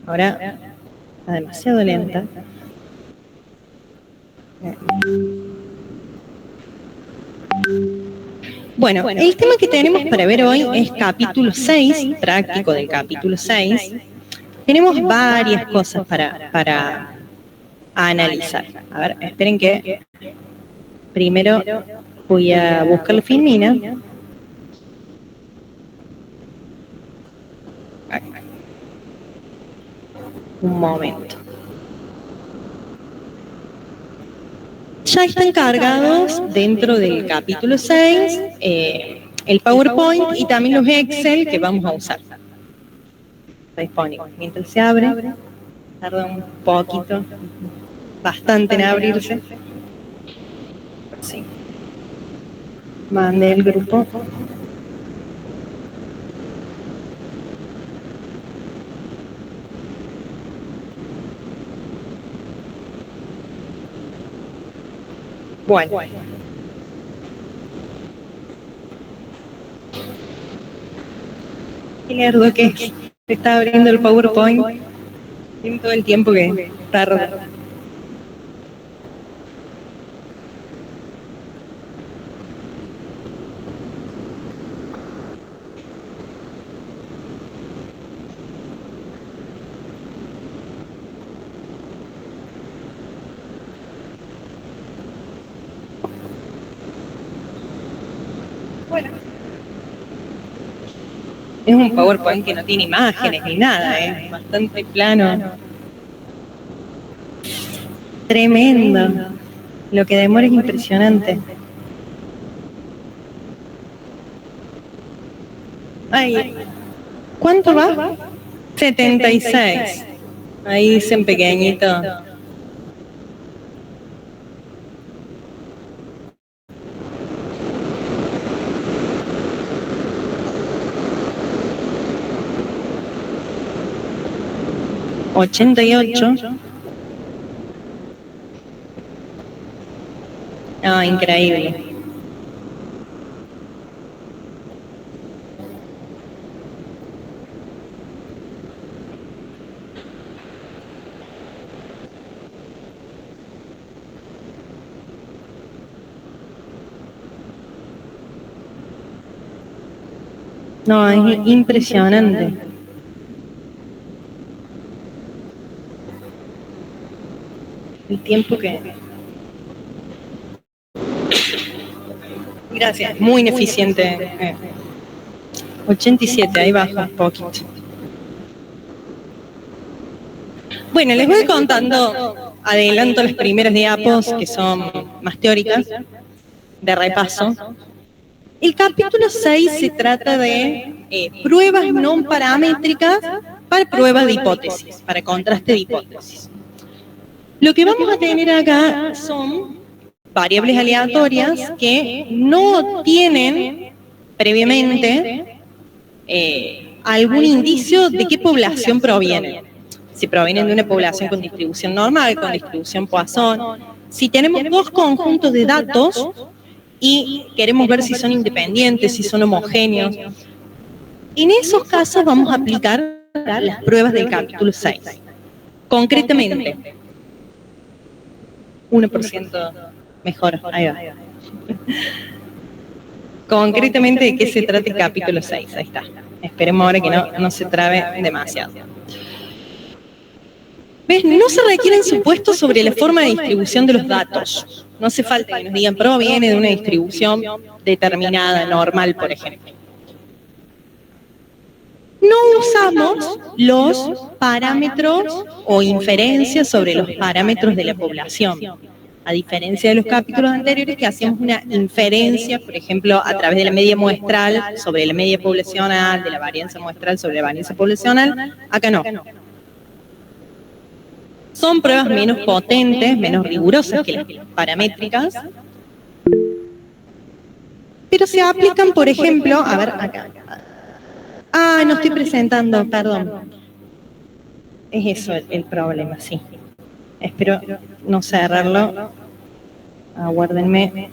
Ahora está demasiado lenta. Bueno, el tema que tenemos para ver hoy es capítulo 6, práctico del capítulo 6. Tenemos varias cosas para analizar. A ver, esperen que primero voy a buscar la filmina. Un momento. Ya están cargados dentro del capítulo 6 el PowerPoint y también los Excel que vamos a usar. Está disponible. Mientras se abre, tarda un poquito, bastante en abrirse. Sí. Mandé el grupo. Bueno. Qué lerdo que es. Está abriendo el PowerPoint. Tiene todo el tiempo que tarda. Bueno. Es un PowerPoint que no tiene imágenes ni nada, es bastante plano. Tremendo. Lo que demora es impresionante. Ay, ¿cuánto va? 76. Ahí dicen pequeñito. ¿88? Ah, increíble. No, es impresionante. El tiempo que... Gracias, muy ineficiente. 87, ahí baja un poquito. Bueno, les voy contando, adelanto las primeras diapos que son más teóricas, de repaso. El capítulo 6 se trata de pruebas no paramétricas para pruebas de hipótesis, para contraste de hipótesis. Lo que vamos a tener acá son variables aleatorias que no tienen previamente algún indicio de qué población provienen. Si provienen de una población con distribución normal, con distribución Poisson. Si tenemos dos conjuntos de datos y queremos ver si son independientes, si son homogéneos, en esos casos vamos a aplicar las pruebas del capítulo 6. Concretamente, 1% mejor, ahí va. Concretamente, ¿de qué se trata el capítulo 6? Ahí está. Esperemos ahora que no se trabe demasiado. ¿Ves? No se requieren supuestos sobre la forma de distribución de los datos. No hace falta que nos digan proviene de una distribución determinada, normal, por ejemplo. No usamos los parámetros o inferencias sobre los parámetros de la población. A diferencia de los capítulos anteriores que hacíamos una inferencia, por ejemplo, a través de la media muestral sobre la media poblacional, de la varianza muestral sobre la varianza poblacional, acá no. Son pruebas menos potentes, menos rigurosas que las paramétricas, pero se aplican, por ejemplo, a ver, acá. Ah, no estoy presentando, perdón. Es eso el problema, sí. Espero no cerrarlo. Aguárdenme.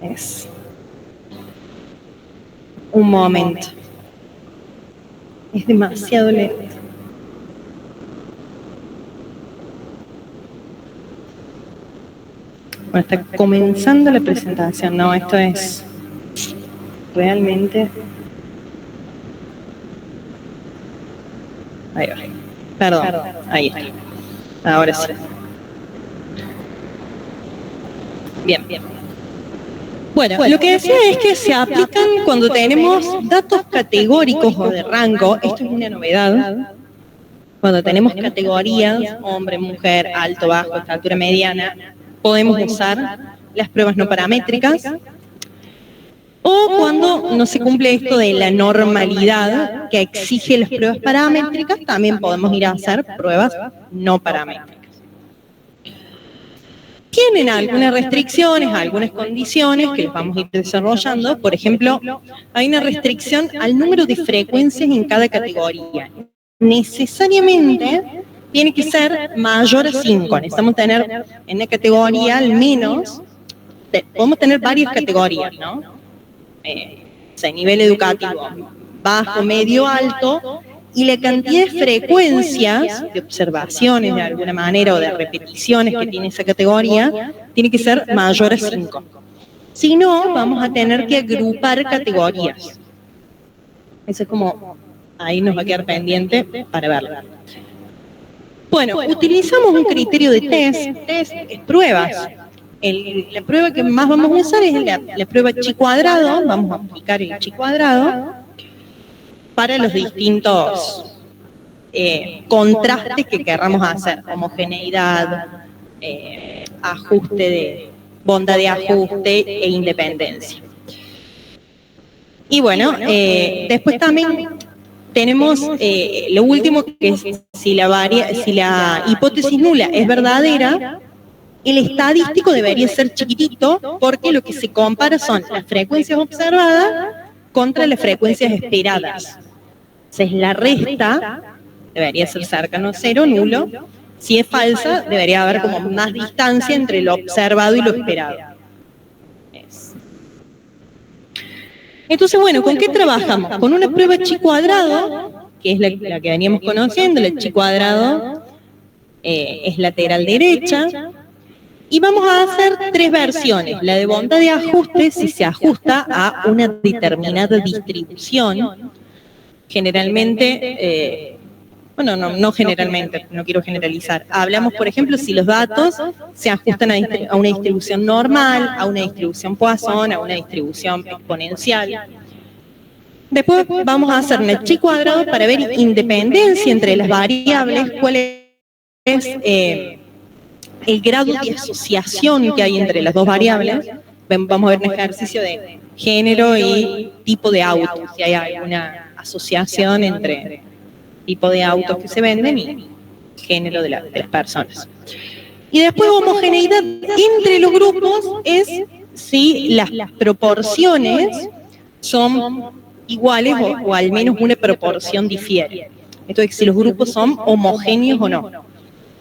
Es un momento. Es demasiado lento. Bueno, está comenzando la presentación. No, esto es realmente... Ahí va. Perdón, ahí está. Ahora sí. Bien. Bueno, lo que decía es que se aplican cuando tenemos datos categóricos o de rango. Esto es una novedad. Cuando tenemos categorías, hombre, mujer, alto, bajo, estatura mediana, podemos usar las pruebas no paramétricas. O cuando no se cumple esto de la normalidad que exige las pruebas paramétricas, también podemos ir a hacer pruebas no paramétricas. Tienen algunas restricciones, algunas condiciones que les vamos a ir desarrollando. Por ejemplo, hay una restricción al número de frecuencias en cada categoría. Necesariamente tiene que ser mayor a 5. Necesitamos tener en la categoría al menos, podemos tener varias categorías, ¿no? O sea, nivel educativo, bajo, medio, alto, y la cantidad de frecuencias, de observaciones de alguna manera o de repeticiones que tiene esa categoría, tiene que ser mayor a 5. Si no, vamos a tener que agrupar categorías. Eso es como, ahí nos va a quedar pendiente para verlo. Bueno, utilizamos un criterio de test es pruebas. La prueba que más vamos a usar es la prueba chi cuadrado. Vamos a aplicar el chi cuadrado para los distintos contrastes que querramos hacer, homogeneidad, ajuste de bondad de ajuste e independencia. Y bueno, después también tenemos lo último, que es si la hipótesis nula es verdadera, el estadístico debería ser chiquitito, porque lo que se compara son las frecuencias observadas contra las frecuencias esperadas. Entonces, la resta debería ser cercano a 0, nulo. Si es falsa, debería haber como más distancia entre lo observado y lo esperado. Entonces, bueno, ¿con qué trabajamos? Con una prueba chi cuadrado, que es la que veníamos conociendo. La chi cuadrado es lateral derecha. Y vamos a hacer 3 versiones. La de bondad de ajuste, si se ajusta a una determinada distribución. Generalmente, bueno, no generalmente, no quiero generalizar. Hablamos, por ejemplo, si los datos se ajustan a una distribución normal, a una distribución Poisson, a una distribución exponencial. Después vamos a hacer una chi cuadrado para ver independencia entre las variables, cuál es el grado de asociación que hay entre las dos variables. Vamos a ver un ejercicio de género y tipo de auto, si hay alguna asociación entre tipo de autos que se venden y género de las personas. Y después homogeneidad entre los grupos es si las proporciones son iguales o al menos una proporción difiere. Entonces, si los grupos son homogéneos o no.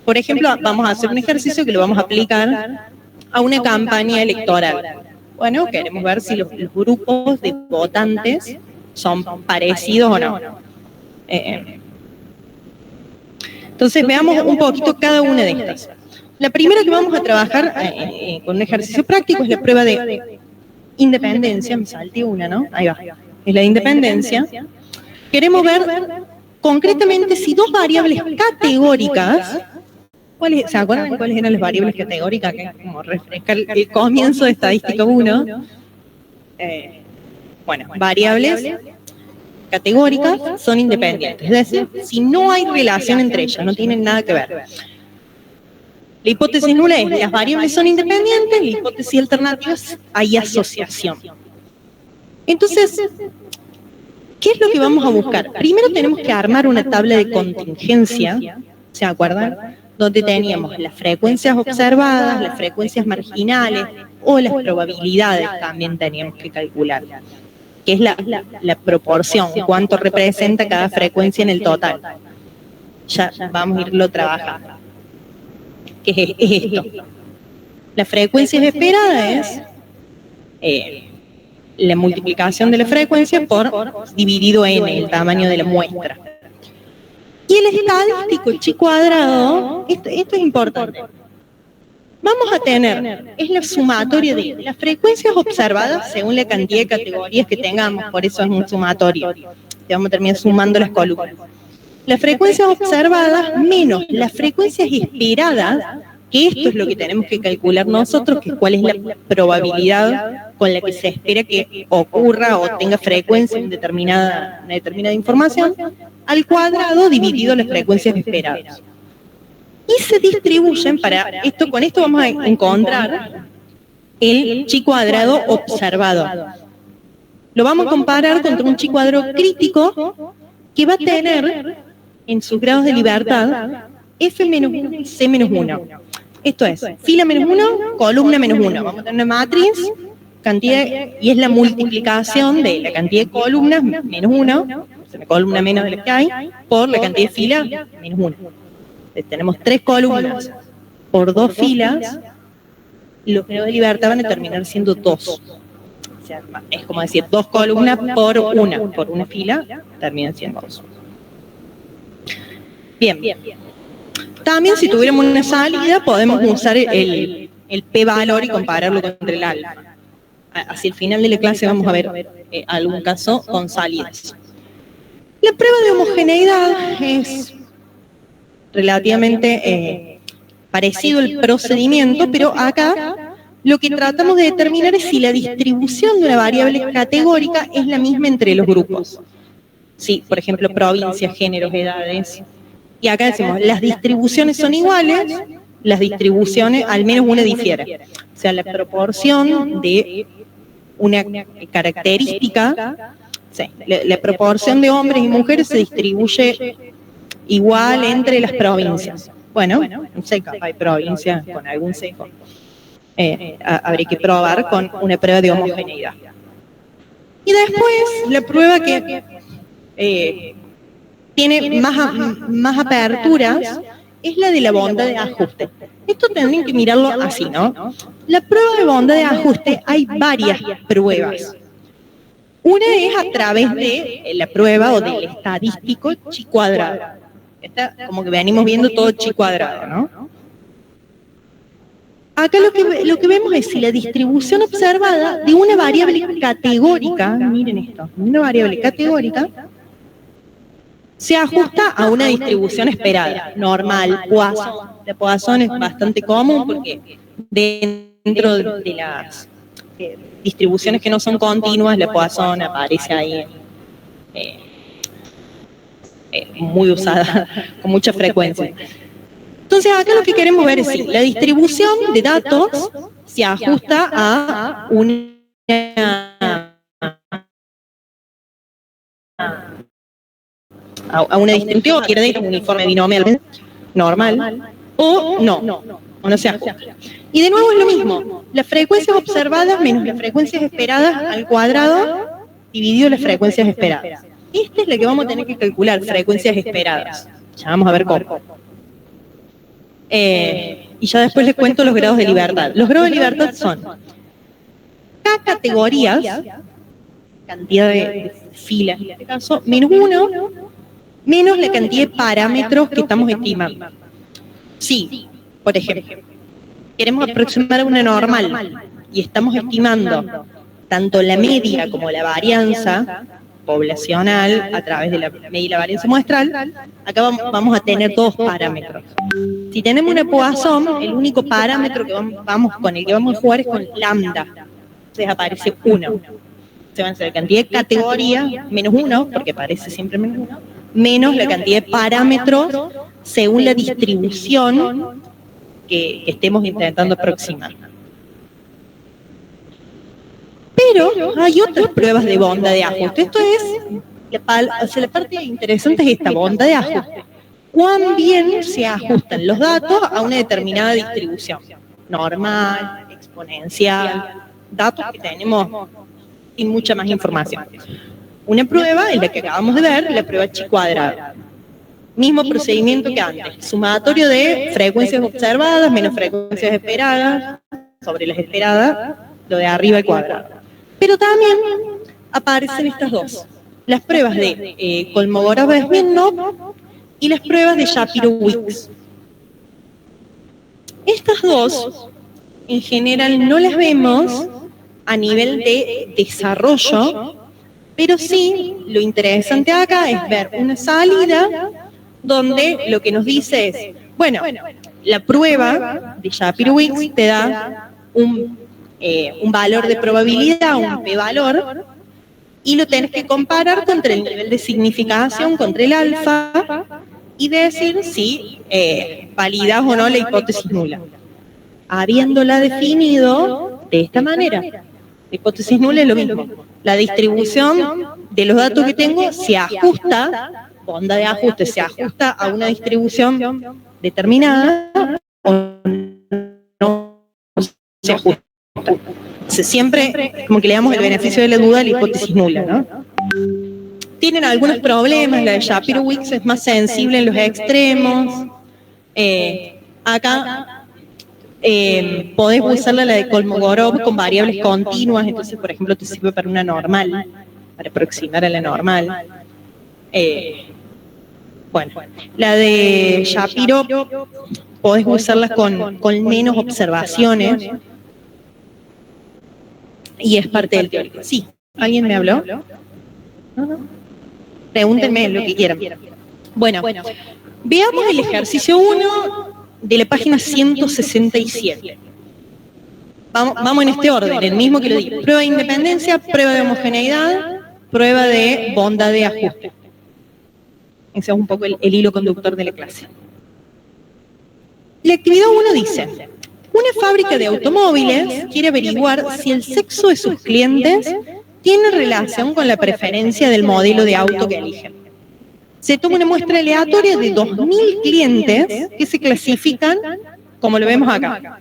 Por ejemplo, vamos a hacer un ejercicio que lo vamos a aplicar a una campaña electoral. Bueno, queremos ver si los grupos de votantes son parecidos o no. Entonces, veamos un poquito cada una de estas. La primera que vamos a trabajar con un ejercicio práctico es la prueba de independencia. Me salté una, ¿no? Ahí va. Es la de independencia. Queremos ver concretamente si dos variables categóricas... ¿Se acuerdan cuáles eran las variables categóricas? Que como refresca el comienzo de estadística 1. Bueno, variables categóricas son independientes. Es decir, si no hay relación entre ellas, no tienen nada que ver. La hipótesis nula es las variables son independientes, la hipótesis alternativa es hay asociación. Entonces, ¿qué es lo que vamos a buscar? Primero tenemos que armar una tabla de contingencia, ¿se acuerdan? Donde teníamos las frecuencias observadas, las frecuencias marginales o las probabilidades también teníamos que calcular, que es la proporción, cuánto representa cada frecuencia en el total. Ya vamos a irlo trabajando. ¿Qué es esto? Las frecuencias esperadas es la multiplicación de la frecuencia dividido en el tamaño de la muestra. Y el estadístico chi cuadrado, esto es importante. Vamos a tener, es la sumatoria de las frecuencias observadas según la cantidad de categorías que tengamos, por eso es un sumatorio. Te vamos a terminar sumando las columnas. Las frecuencias observadas menos las frecuencias esperadas, que esto es lo que tenemos que calcular nosotros, que es cuál es la probabilidad con la que se espera que ocurra o tenga frecuencia en una determinada información, al cuadrado dividido las frecuencias esperadas. Y se distribuyen con esto vamos a encontrar el chi cuadrado observado. Lo vamos a comparar contra un chi cuadrado crítico que va a tener en sus grados de libertad F-1 y C-1. Esto es, fila -1, columna -1. Vamos a tener una matriz, y es la multiplicación de la cantidad de columnas -1, una columna menos de la que hay, por la cantidad de filas -1. Entonces, tenemos 3 columnas por 2 filas, los grados de libertad van a terminar siendo 2. O sea, es como decir, 2 columnas por una fila, terminan siendo 2. Bien. También si tuviéramos una salida, podemos usar el p-valor y compararlo contra el alfa. Hacia el final de la clase vamos a ver algún caso con salidas. La prueba de homogeneidad es relativamente parecido al procedimiento, pero acá lo que tratamos de determinar es si la distribución de una variable categórica es la misma entre los grupos. Sí, por ejemplo, provincias, géneros, edades. Y acá decimos, las distribuciones son iguales, las distribuciones, al menos una difiere. O sea, la proporción de una característica, sí, la proporción de hombres y mujeres se distribuye igual entre las provincias. Bueno, no sé, capaz hay provincias con algún sesgo. Habría que probar con una prueba de homogeneidad. Y después, la prueba que tiene más aperturas es la de la bondad de ajuste. Esto tendrían que mirarlo así, ¿no? La prueba de bondad de ajuste, hay varias pruebas. Una es a través de la prueba o del estadístico chi cuadrado. Esta, como que venimos viendo todo chi cuadrado, ¿no? Acá lo que vemos es si la distribución observada de una variable categórica, miren esto, una variable categórica, se ajusta a una distribución esperada, normal, Poisson. La Poisson es bastante común porque dentro de las distribuciones que no son continuas, la Poisson aparece ahí muy usada, con mucha frecuencia. Entonces acá lo que queremos ver es si la distribución de datos se ajusta a una distribución, quiere decir un uniforme binomial normal, o no se ajusta. Y de nuevo es lo mismo, las frecuencias observadas menos las frecuencias esperadas al cuadrado dividido las frecuencias esperadas. Esta es la que vamos a tener que calcular, frecuencias esperadas. Ya vamos a ver cómo. Y ya después les cuento los grados de libertad. Los grados de libertad son cada categoría, cantidad de filas en este caso, -1, menos la cantidad de parámetros que estamos estimando. Sí, por ejemplo, queremos aproximar una normal y estamos estimando tanto la media como la varianza poblacional a través de la media y la varianza muestral. Acá vamos a tener 2 parámetros. Si tenemos una Poisson, el único parámetro que con el que vamos a jugar es con lambda. Entonces aparece 1. Se van a hacer la cantidad de categoría, menos 1, porque aparece siempre menos 1, menos la cantidad de parámetros según la distribución que estemos intentando aproximar. Pero hay otras pruebas de bondad de ajuste. Esto es, la parte interesante es esta bondad de ajuste. Cuán bien se ajustan los datos a una determinada distribución. Normal, exponencial, datos que tenemos sin mucha más información. Una prueba es la que acabamos de ver, la prueba chi cuadrado. Mismo procedimiento que antes. Sumatorio de frecuencias observadas menos frecuencias esperadas, sobre las esperadas, lo de arriba al cuadrado. Pero también aparecen estas dos, las pruebas de Kolmogorov-Smirnov y las pruebas de Shapiro-Wilks. Estas dos, en general, no las vemos a nivel de desarrollo, pero sí, lo interesante acá es ver una salida donde lo que nos dice es, bueno, la prueba de Shapiro-Wilks te da un valor de probabilidad, un p-valor, y lo tenés que comparar contra el nivel de significación, contra el alfa, y decir si validas o no la hipótesis nula. Habiéndola definido de esta manera. La hipótesis nula es lo mismo. La distribución de los datos que tengo se ajusta, onda de ajuste, se ajusta a una distribución determinada o no se ajusta. Siempre como que le damos el beneficio de la duda a la hipótesis nula, ¿no? Tienen algunos problemas, la de Shapiro-Wilks es más sensible en los extremos. Acá podés usarla la de Kolmogorov con variables continuas, entonces por ejemplo te sirve para una normal, para aproximar a la normal. Bueno, la de Shapiro podés usarla con menos observaciones y es parte del teórico. Sí, ¿alguien me habló? ¿No? Pregúntenme lo que quieran. Bueno, veamos el ejercicio 1 de la página 167. Vamos en este orden, el mismo que lo di. Prueba de independencia, prueba de homogeneidad, prueba de bondad de ajuste. Ese es un poco el hilo conductor de la clase. La actividad 1 dice, una fábrica de automóviles quiere averiguar si el sexo de sus clientes tiene relación con la preferencia del modelo de auto que eligen. Se toma una muestra aleatoria de 2.000 clientes que se clasifican como lo vemos acá.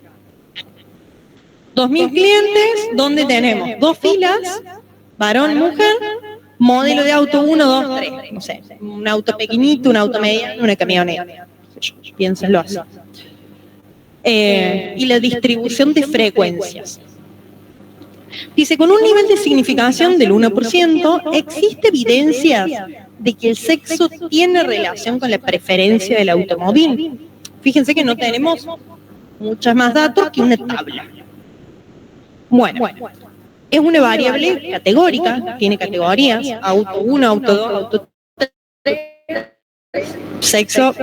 2.000 clientes donde tenemos dos filas, varón, mujer, modelo de auto 1, 2, 3. No sé, un auto pequeñito, un auto mediano, una camioneta. Piénsenlo así. Y la distribución de frecuencias. Dice, con un nivel de significación del 1%, existe evidencia de que el sexo tiene relación con la preferencia del automóvil. Fíjense que no tenemos muchos más datos que una tabla. Bueno, es una variable categórica, tiene categorías, auto 1, auto 2, auto 3, sexo,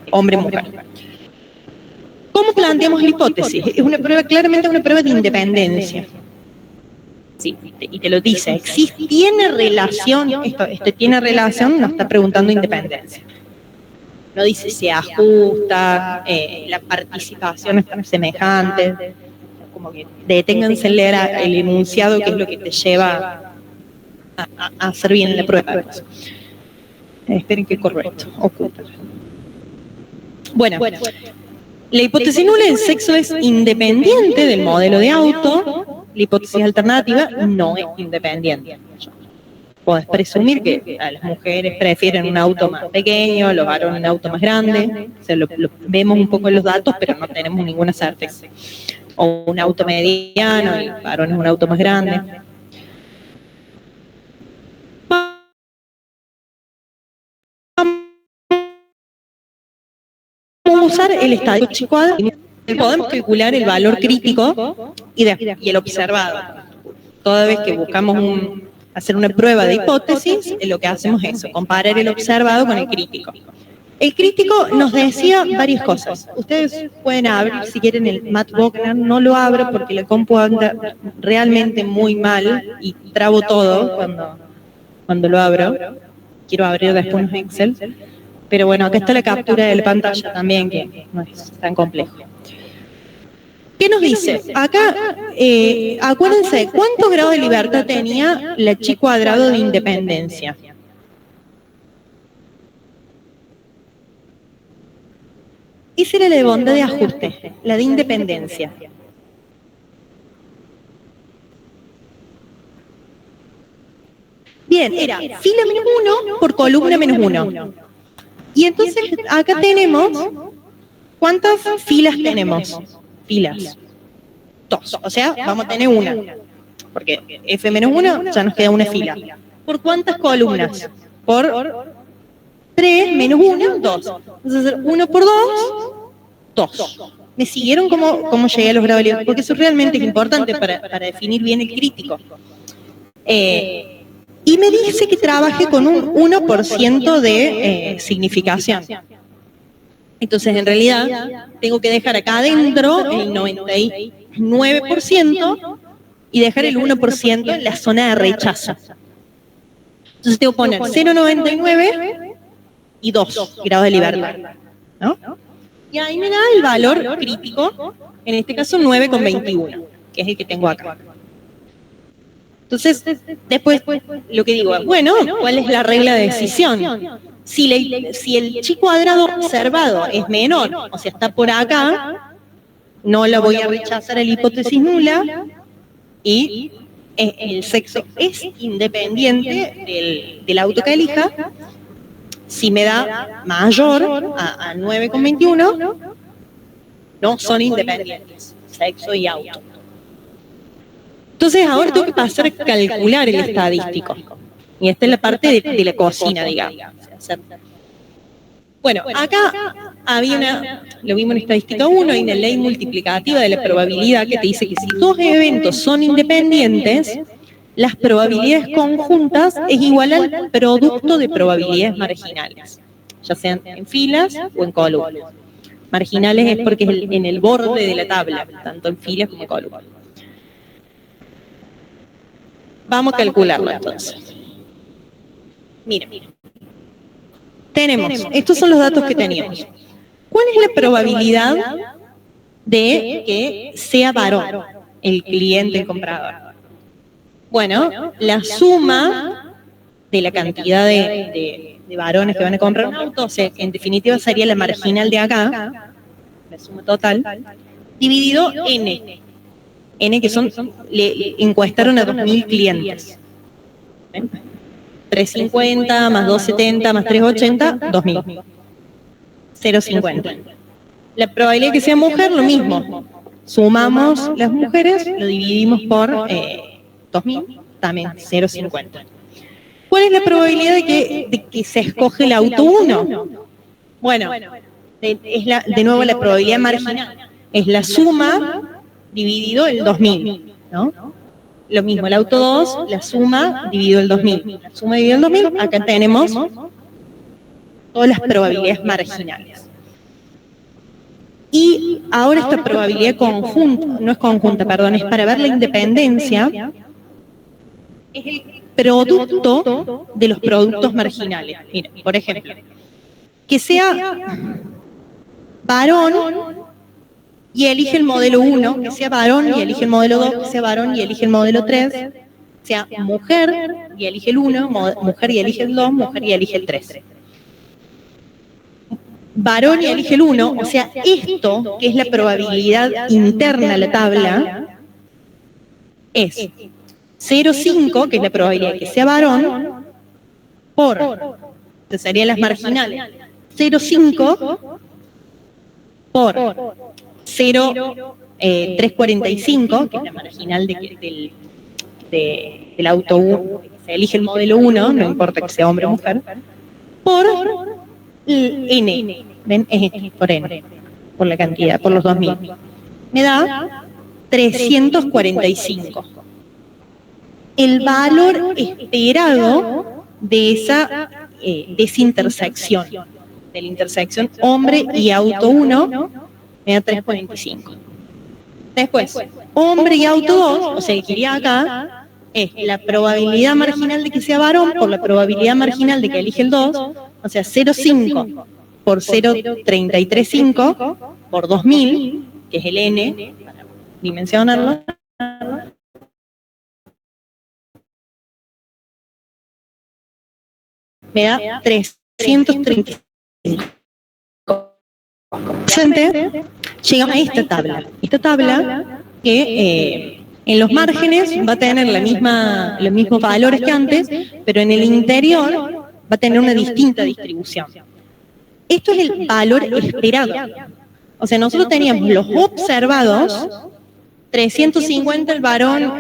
hombre, mujer. ¿Cómo planteamos la hipótesis? Es una prueba, claramente una prueba de independencia. Sí, y te lo dice, ¿tiene relación? Esto tiene relación, nos está preguntando independencia. No dice si ajusta, la participación es semejante, como que deténganse en leer el enunciado, que es lo que te lleva a hacer bien la prueba. Esperen que correcto, oculta. Bueno, la hipótesis nula del sexo es independiente del modelo de auto. La hipótesis alternativa no es independiente. Podés presumir que a las mujeres prefieren un auto más pequeño, los varones un auto más grande. O sea, lo vemos un poco en los datos, pero no tenemos ninguna certeza. O un auto mediano y varones un auto más grande. Vamos a usar el estadio cuadrado. Podemos calcular el valor crítico y el observado. Toda vez que buscamos hacer una prueba de hipótesis, lo que hacemos es eso, comparar el observado con el crítico. El crítico nos decía varias cosas. Ustedes pueden abrir, si quieren, el Matbook, no lo abro porque la compu anda realmente muy mal y trabo todo cuando lo abro. Quiero abrir después unos Excel. Pero bueno, acá está la captura de la pantalla también, que no es tan complejo. ¿Qué nos dice? Acá, acuérdense, ¿cuántos grados de libertad tenía la chi cuadrado de independencia? Esa era la de bondad de ajuste, la de independencia. Bien, era fila menos 1 por columna menos 1. Y entonces acá tenemos, ¿cuántas filas tenemos? Filas. 2, o sea, vamos a tener una. porque F-1 ya nos queda una fila. ¿Por cuántas columnas? Por 3 menos 1, 2. Entonces, 1 por 2, 2. ¿Me siguieron cómo llegué a los grados de Liouville? Porque eso realmente es importante para definir bien el crítico. Y me dice que trabaje con un 1% de significación. Entonces, en realidad, tengo que dejar acá adentro el 99% y dejar el 1% en la zona de rechazo. Entonces, tengo que poner 0,99 y 2 grados de libertad, ¿no? Y ahí me da el valor crítico, en este caso 9,21, que es el que tengo acá. Entonces, después lo que digo, bueno, ¿cuál es la regla de decisión? Si el chi cuadrado observado es menor, o sea, está por acá, no la voy a rechazar a la hipótesis nula y el sexo es independiente del auto que elija. Si me da mayor a 9,21, no son independientes, sexo y auto. Entonces ahora tengo que pasar a calcular el estadístico. Y esta es la parte de la cocina, digamos. Bueno, acá había lo vimos en estadística 1, hay una ley multiplicativa de la probabilidad que te dice que si dos eventos son independientes, las probabilidades conjuntas es igual al producto de probabilidades marginales, ya sean en filas o en columnas. Marginales es porque es en el borde de la tabla, tanto en filas como en columnas. Vamos a calcularlo entonces. Mira, tenemos, estos son los datos que teníamos. ¿Cuál es la probabilidad de que sea varón el cliente, el comprador? Bueno, la suma de la cantidad de varones que van a comprar un auto, o sea, en definitiva sería la marginal de acá, la suma total, dividido N. N que le encuestaron a 2.000 clientes. 350 más 270 más 380, 2.000. 0,50. La probabilidad de que sea mujer, lo mismo. Sumamos las mujeres, lo dividimos por 2.000, también 0,50. ¿Cuál es la probabilidad de que se escoge el auto 1? Bueno, es de nuevo la probabilidad marginal. Es la suma dividido el 2.000, ¿no? Lo mismo, el auto 2, la suma dividido el 2.000. La suma dividido el 2.000, acá tenemos todas las probabilidades marginales. Y ahora esta probabilidad conjunta, no es conjunta, perdón, es para ver la independencia, es el producto de los productos marginales. Mira, por ejemplo, que sea varón y elige el modelo 1, que sea varón y elige el modelo 2, que sea varón y elige el modelo 3, sea mujer y elige el 1, mujer y elige el 2, mujer y elige el 3. Varón y elige el 1, o sea, esto, que es la probabilidad interna a la tabla, es 0,5, que es la probabilidad de que sea varón, por, entonces serían las marginales, 0,5 por 0,345, que es la marginal del auto 1, se elige el modelo 1, no importa que sea hombre o mujer, por N, ¿ven? Es por N, por la cantidad, por los 2.000. Me da 345. El valor esperado de esa intersección, de la intersección hombre y auto 1, me da 345. Después, hombre y auto 2, o sea, que iría acá, es la probabilidad marginal de que sea varón por la probabilidad marginal de que elige el 2, o sea, 0,5 por 0,335 por 2.000, que es el N, para dimensionarlo, me da 335. Llegamos a esta tabla. Esta tabla que en los márgenes va a tener los mismos valores que antes, pero en el interior va a tener una distinta distribución. Esto es el valor esperado. O sea, nosotros teníamos los observados 350 el varón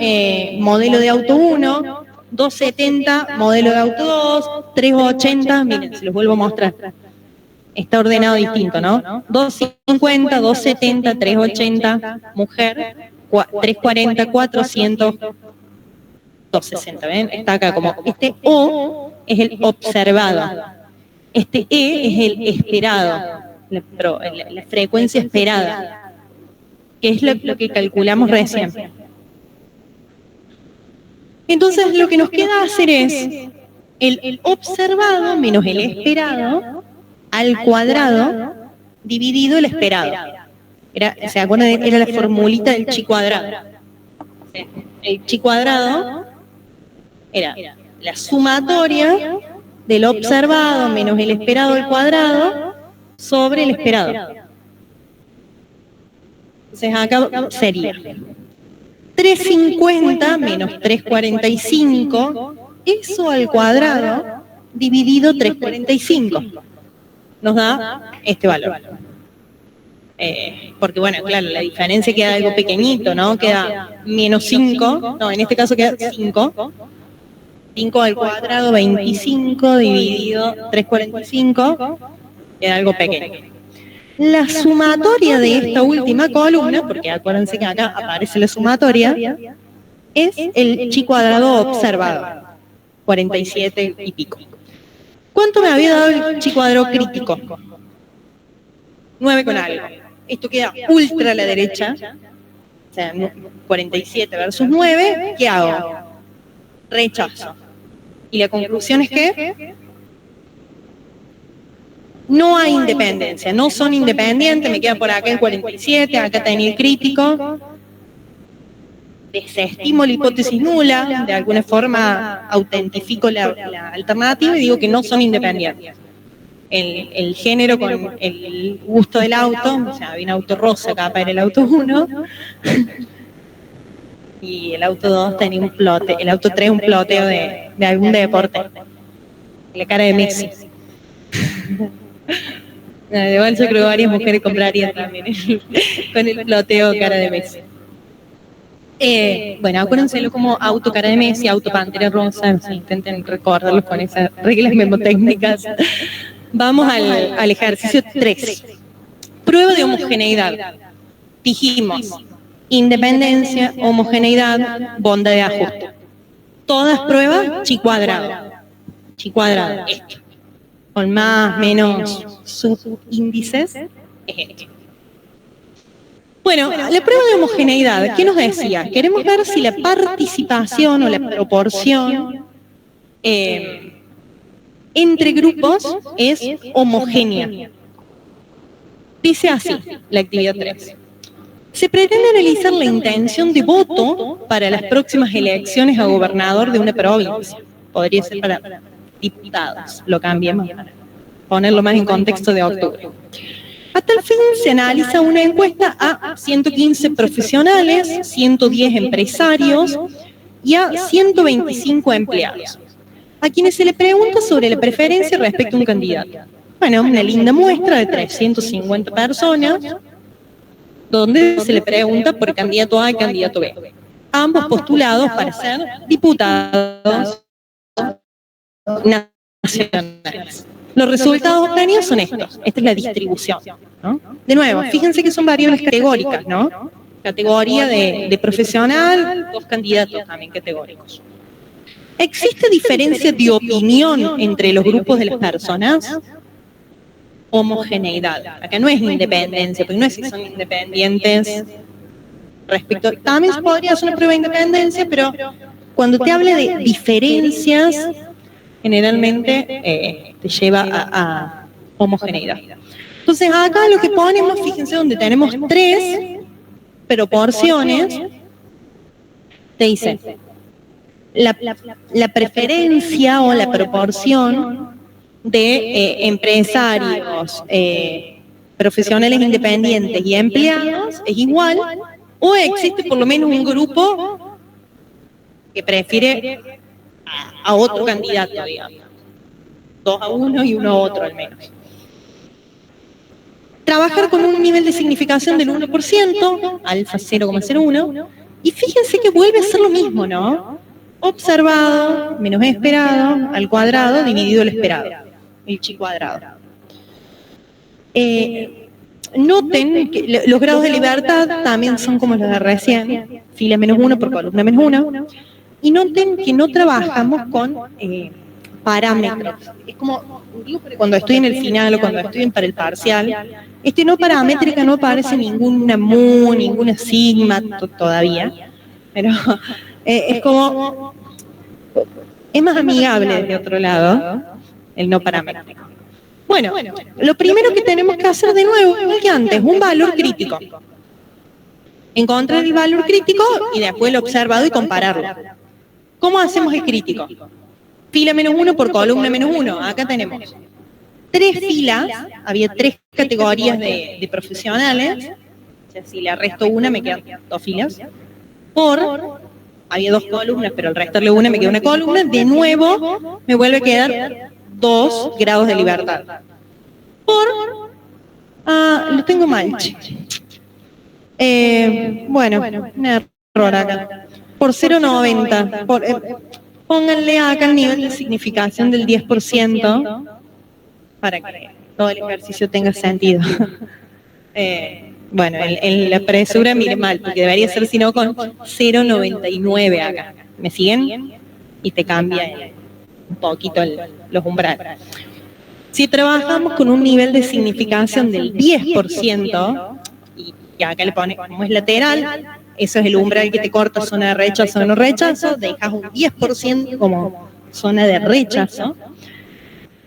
modelo de auto 1, 270 modelo de auto 2, 380, miren, se los vuelvo a mostrar. Está ordenado distinto, ¿no? 250, 270, 380, mujer, 340, 400, 260, ¿ven? Está acá como, este O es el observado, este E es el esperado, la frecuencia esperada, que es lo que calculamos recién. Entonces, lo que nos queda hacer es el observado menos el esperado al cuadrado dividido el esperado. ¿Se acuerdan? Era la formulita del chi cuadrado. El chi cuadrado era la sumatoria del observado menos el esperado al cuadrado sobre el esperado. Entonces acá sería 350 menos 345, eso al cuadrado dividido 345. Nos da este valor. Porque bueno, claro, la diferencia queda algo pequeñito, ¿no? Queda menos 5, no, en este caso queda 5. 5 al cuadrado, 25, dividido 345, queda algo pequeño. La sumatoria de esta última columna, porque acuérdense que acá aparece la sumatoria, es el chi cuadrado observado, 47 y pico. ¿Cuánto me había dado el chi cuadrado crítico? 9 con algo. Esto queda ultra a la derecha, o sea, 47 versus 9, ¿qué hago? Rechazo. Y la conclusión es que no hay independencia, no son independientes, me queda por acá el 47, acá tenía el crítico. Desestimo la hipótesis nula, de alguna forma autentifico la alternativa y digo que no son independientes. El género con el gusto del auto, o sea, había un auto rosa acá para el auto 1, y el auto 2 tenía un plote, el auto 3 un ploteo de algún deporte, la cara de Messi. Igual yo creo que varias mujeres comprarían también con el ploteo cara de Messi. Bueno, acuérdenselo como auto cara de Messi, auto pantera rosa, intenten recordarlos con esas reglas memotécnicas. Vamos al ejercicio 3. Prueba de homogeneidad. Dijimos, independencia, homogeneidad, bondad de ajuste. Todas pruebas, chi cuadrado. Chi cuadrado, esto. Con más, menos subíndices, es esto. Bueno, la prueba de homogeneidad, ¿qué nos decía? Queremos ver si la participación o la proporción entre grupos es homogénea. Dice así, la actividad 3. Se pretende analizar la intención de voto para las próximas elecciones a gobernador de una provincia. Podría ser para diputados, lo cambiamos, ponerlo más en contexto de octubre. A tal fin se analiza una encuesta a 115 profesionales, 110 empresarios y a 125 empleados, a quienes se le pregunta sobre la preferencia respecto a un candidato. Bueno, una linda muestra de 350 personas, donde se le pregunta por candidato A y candidato B. Ambos postulados para ser diputados nacionales. Los resultados obtenidos son estos. Esta es la distribución, ¿no? De nuevo, fíjense que son variables categóricas, ¿no? Categoría de profesional, 2 candidatos también categóricos. ¿Existe diferencia de opinión entre los grupos de las personas? Homogeneidad. Acá no es independencia, porque no es que son independientes respecto. También se podría hacer una prueba de independencia, pero cuando te hable de diferencias, generalmente te lleva a homogeneidad. Entonces acá lo que ponemos, fíjense donde tenemos 3 proporciones, te dice la preferencia o la proporción de empresarios, profesionales independientes y empleados es igual, o existe por lo menos un grupo que prefiere a otro candidato, digamos. 2 a 1 y 1 a otro al menos. trabajar con un nivel de significación del 1%, alfa 0,01, y fíjense que vuelve a ser lo mismo, ¿no? Observado menos esperado al cuadrado dividido el esperado, el chi cuadrado. Noten que los grados de libertad también son como los de recién, fila -1 por columna -1, y noten que no trabajamos con parámetros. Es como, cuando estoy en el final o cuando estoy para el parcial, no paramétrica no aparece ninguna mu, ninguna sigma todavía, pero es como, es más amigable de otro lado, el no paramétrico. Bueno, lo primero que tenemos que hacer de nuevo, igual que antes, un valor crítico. Encontrar el valor crítico y después el observado y compararlo. ¿Cómo hacemos el crítico? Fila -1 por columna -1. Acá tenemos 3 filas, había 3 categorías de profesionales. O sea, si le resto una, me quedan 2 filas. Había 2 columnas, pero al restarle una me queda una columna. De nuevo, me vuelve a quedar 2 grados de libertad. Lo tengo mal. Bueno, un error acá. Por 0,90. Pónganle acá el nivel de significación del 10% para que todo el ejercicio tenga sentido. Bueno, en la presura mire mal, porque debería ser sino con 0,99 acá. ¿Me siguen? Y te cambia un poquito los umbrales. Si trabajamos con un nivel de significación del 10%, y acá le pone como es lateral, eso es el umbral que te corta zona de rechazo o no rechazo, dejas un 10% como zona de rechazo,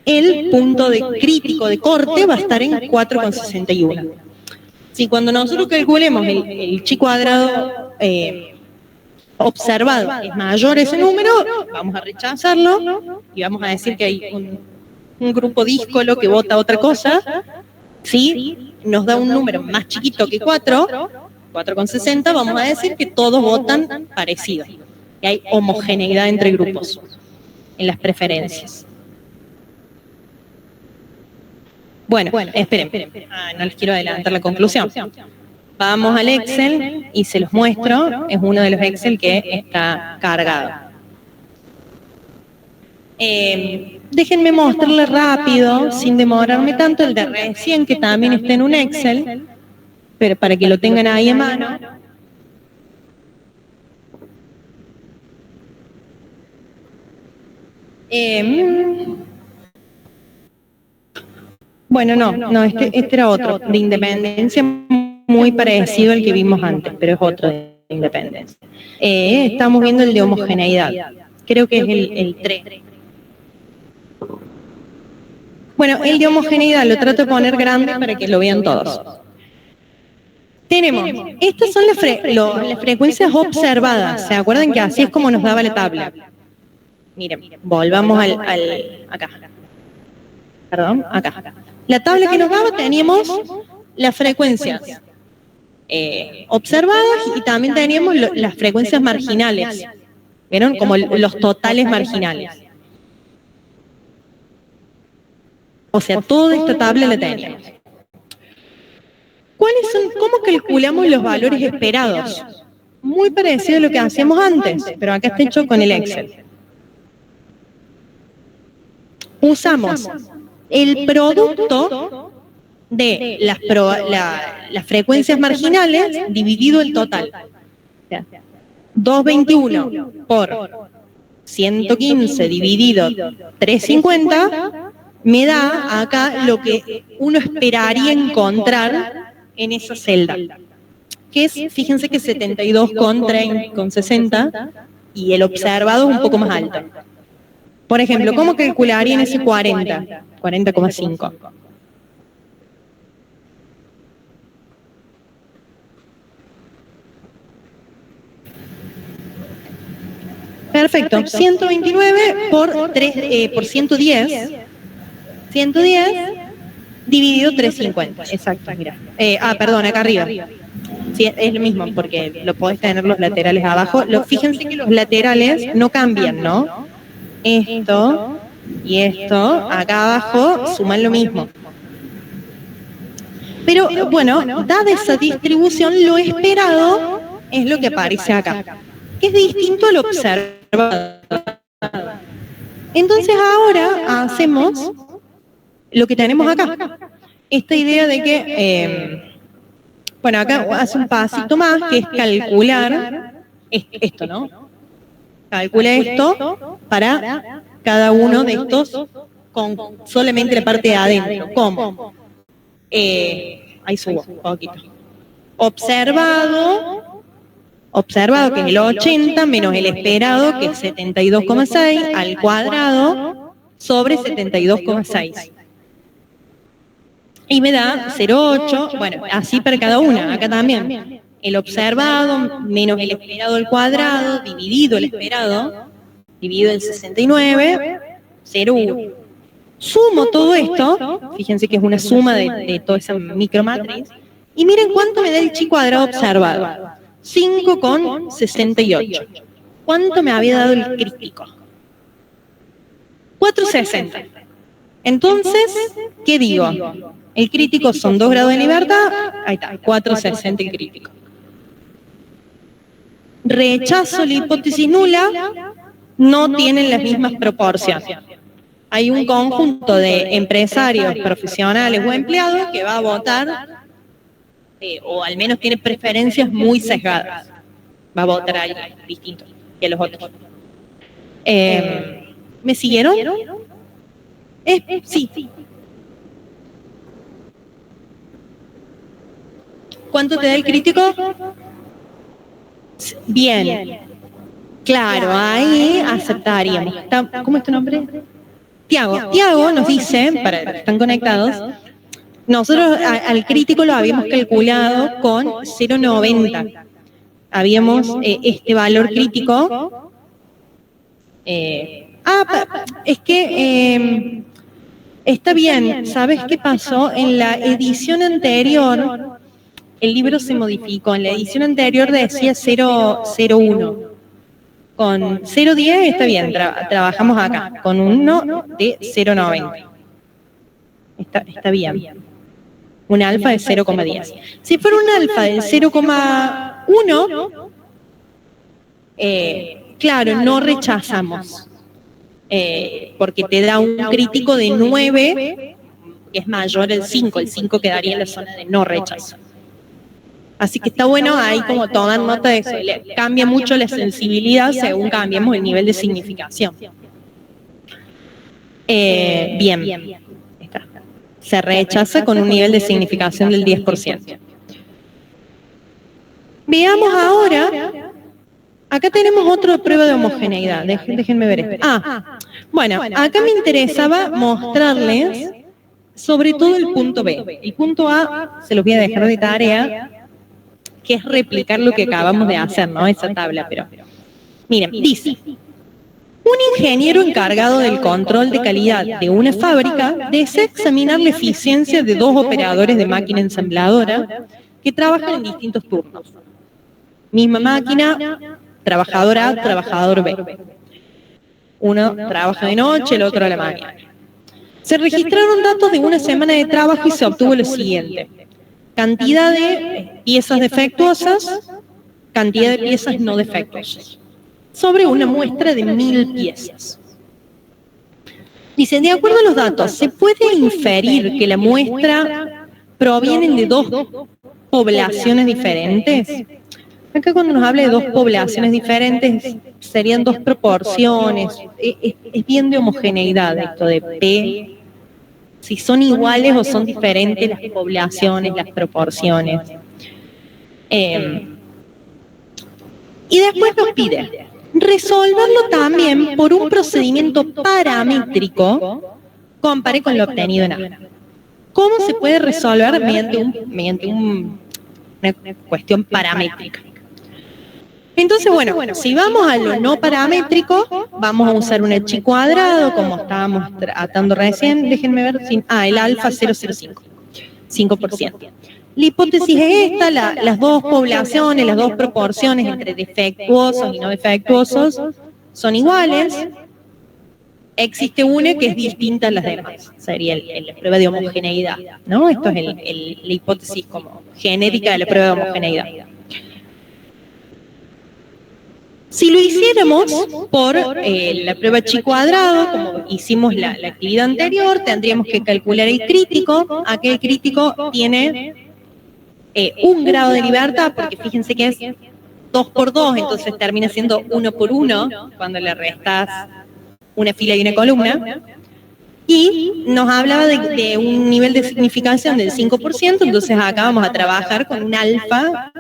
el punto crítico de corte va a estar en 4,61. Si cuando nosotros calculemos el chi cuadrado observado es mayor ese número, vamos a rechazarlo y vamos a decir que hay un grupo díscolo que vota otra cosa. Si nos da un número más chiquito que 4,60, vamos a decir que todos votan parecido, que hay homogeneidad entre grupos en las preferencias. Bueno, esperen, no les quiero adelantar la conclusión. Vamos al Excel y se los muestro, es uno de los Excel que está cargado. Déjenme mostrarles rápido, sin demorarme tanto, el de recién, que también está en un Excel, pero para que lo tengan ahí a mano. Bueno, no, este era otro, de independencia, muy parecido al que vimos antes, pero es otro de independencia. Estamos viendo el de homogeneidad, creo que es el 3. Bueno, el de homogeneidad lo trato de poner grande para que lo vean todos. Tenemos, estas son las frecuencias observadas, ¿se acuerdan que así es como nos daba la tabla? Miren, volvamos acá. Perdón, acá. La tabla que nos daba teníamos las frecuencias observadas y también teníamos las frecuencias marginales. ¿Vieron? Como los totales marginales. O sea, toda esta tabla la teníamos. ¿Cómo calculamos los valores esperados? Muy parecido a lo que hacíamos antes, pero acá está hecho con el Excel. Usamos el producto de las frecuencias marginales dividido el total. O sea, 221 por 115 dividido 350 me da acá lo que uno esperaría encontrar en esa celda, que es, fíjense que 72,60 y el observado es un poco más alto. Por ejemplo, ¿cómo calcularían ese 40? 40,5. Perfecto, 129 por 110. 110 dividido 350. Exacto, mira. Perdón, acá arriba. Sí, es lo mismo, porque lo podés tener los laterales abajo. Fíjense que los laterales no cambian, ¿no? Esto y esto, acá abajo, suman lo mismo. Pero bueno, dada esa distribución, lo esperado es lo que aparece acá, que es distinto a lo observado. Entonces ahora hacemos lo que tenemos acá. Esta idea de que, bueno, acá hace un pasito más, que es calcular esto, ¿no? Calcula esto para cada uno de estos con solamente la parte de adentro. ¿Cómo? Ahí subo un poquito. Observado que es el 80 menos el esperado, que es 72,6 al cuadrado sobre 72,6. Y me da 0,8, bueno, así para cada una, acá también. El observado menos el esperado al cuadrado, dividido el esperado, dividido en 69, 0,1. Sumo todo esto, fíjense que es una suma de toda esa micromatriz, y miren cuánto me da el chi cuadrado observado. 5,68. ¿Cuánto me había dado el crítico? 4,60. Entonces, ¿qué digo? El crítico son 2 grados de libertad, ahí está, 4,60 el crítico. Rechazo la hipótesis nula, no tienen las mismas proporciones. Hay un conjunto de empresarios, profesionales o empleados que va a votar, o al menos tiene preferencias muy sesgadas. Va a votar ahí distinto que los otros. ¿Me siguieron? Sí. ¿Cuánto te da el crítico? Bien. Claro, ahí aceptaríamos. ¿Cómo es tu nombre? Tiago. Tiago nos dice, para los que están conectados, nosotros al crítico lo habíamos calculado con 0,90. Habíamos este valor crítico. Es que está bien. ¿Sabes qué pasó? En la edición anterior, el libro se modificó. En la edición anterior decía 0,01. Con 0,10 está bien, trabajamos acá. Con uno de 0,90. Está bien. Un alfa de 0,10. Si fuera un alfa de 0,1, claro, no rechazamos. Porque te da un crítico de 9, que es mayor al 5. El 5 quedaría en la zona de no rechazo. Así que está bueno ahí como tomar nota de eso. Cambia mucho la sensibilidad según cambiemos el nivel de significación. Bien. Está. Se rechaza con un nivel de significación del 10%. Veamos ahora. Acá tenemos otra prueba de homogeneidad. Déjenme ver esto. Bueno, acá me interesaba mostrarles sobre todo el punto B. El punto A se los voy a dejar de tarea, que es replicar lo que acabamos de hacer, ¿no? Esa tabla, pero miren, dice, un ingeniero encargado del control de calidad de una fábrica desea examinar la eficiencia de 2 operadores de máquina ensambladora que trabajan en distintos turnos. Misma máquina, trabajador A, trabajador B. Uno trabaja de noche, el otro a la mañana. Se registraron datos de una semana de trabajo y se obtuvo lo siguiente. Cantidad de piezas defectuosas, cantidad de piezas no defectuosas, sobre una muestra de 1000 piezas. Dice, de acuerdo a los datos, ¿se puede inferir que la muestra proviene de 2 poblaciones diferentes? Acá cuando nos habla de 2 poblaciones diferentes, serían 2 proporciones. Es bien de homogeneidad esto de P. Si son iguales o son diferentes las poblaciones, las proporciones. Y después nos pide resolverlo también por un procedimiento paramétrico, compare con lo obtenido en A. ¿Cómo se puede resolver mediante una cuestión paramétrica? Entonces, bueno, si vamos a lo no paramétrico, vamos a usar un chi cuadrado, como estábamos tratando recién. Déjenme ver. El alfa 0,05. 5%. La hipótesis es esta, las 2 poblaciones, las 2 proporciones entre defectuosos y no defectuosos son iguales. existe una que es distinta a las demás. Sería la prueba de homogeneidad, ¿no? Esto es la hipótesis como genérica de la prueba de homogeneidad. Si lo hiciéramos por la prueba chi cuadrado, como hicimos la actividad anterior, tendríamos que calcular el crítico. Aquel crítico tiene un grado de libertad, porque fíjense que es 2 por 2, entonces termina siendo 1 por 1 cuando le restas una fila y una columna. Y nos hablaba de un nivel de significación del 5%, entonces acá vamos a trabajar con un alfa,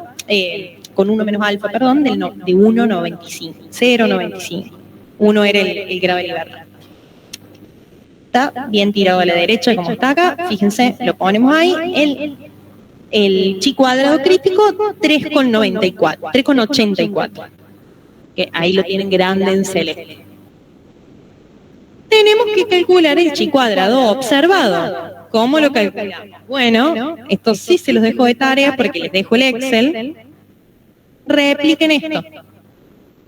con 1 menos alfa, perdón, de 1,95, 0,95. 1 era el grado de libertad. Está bien tirado a la derecha como está acá, fíjense, lo ponemos ahí, el chi cuadrado crítico 3,94, 3,84, que ahí lo tienen grande en celeste. Tenemos que calcular el chi cuadrado observado. ¿Cómo lo calculamos? Bueno, esto sí se los dejo de tarea porque les dejo el Excel. Repliquen esto.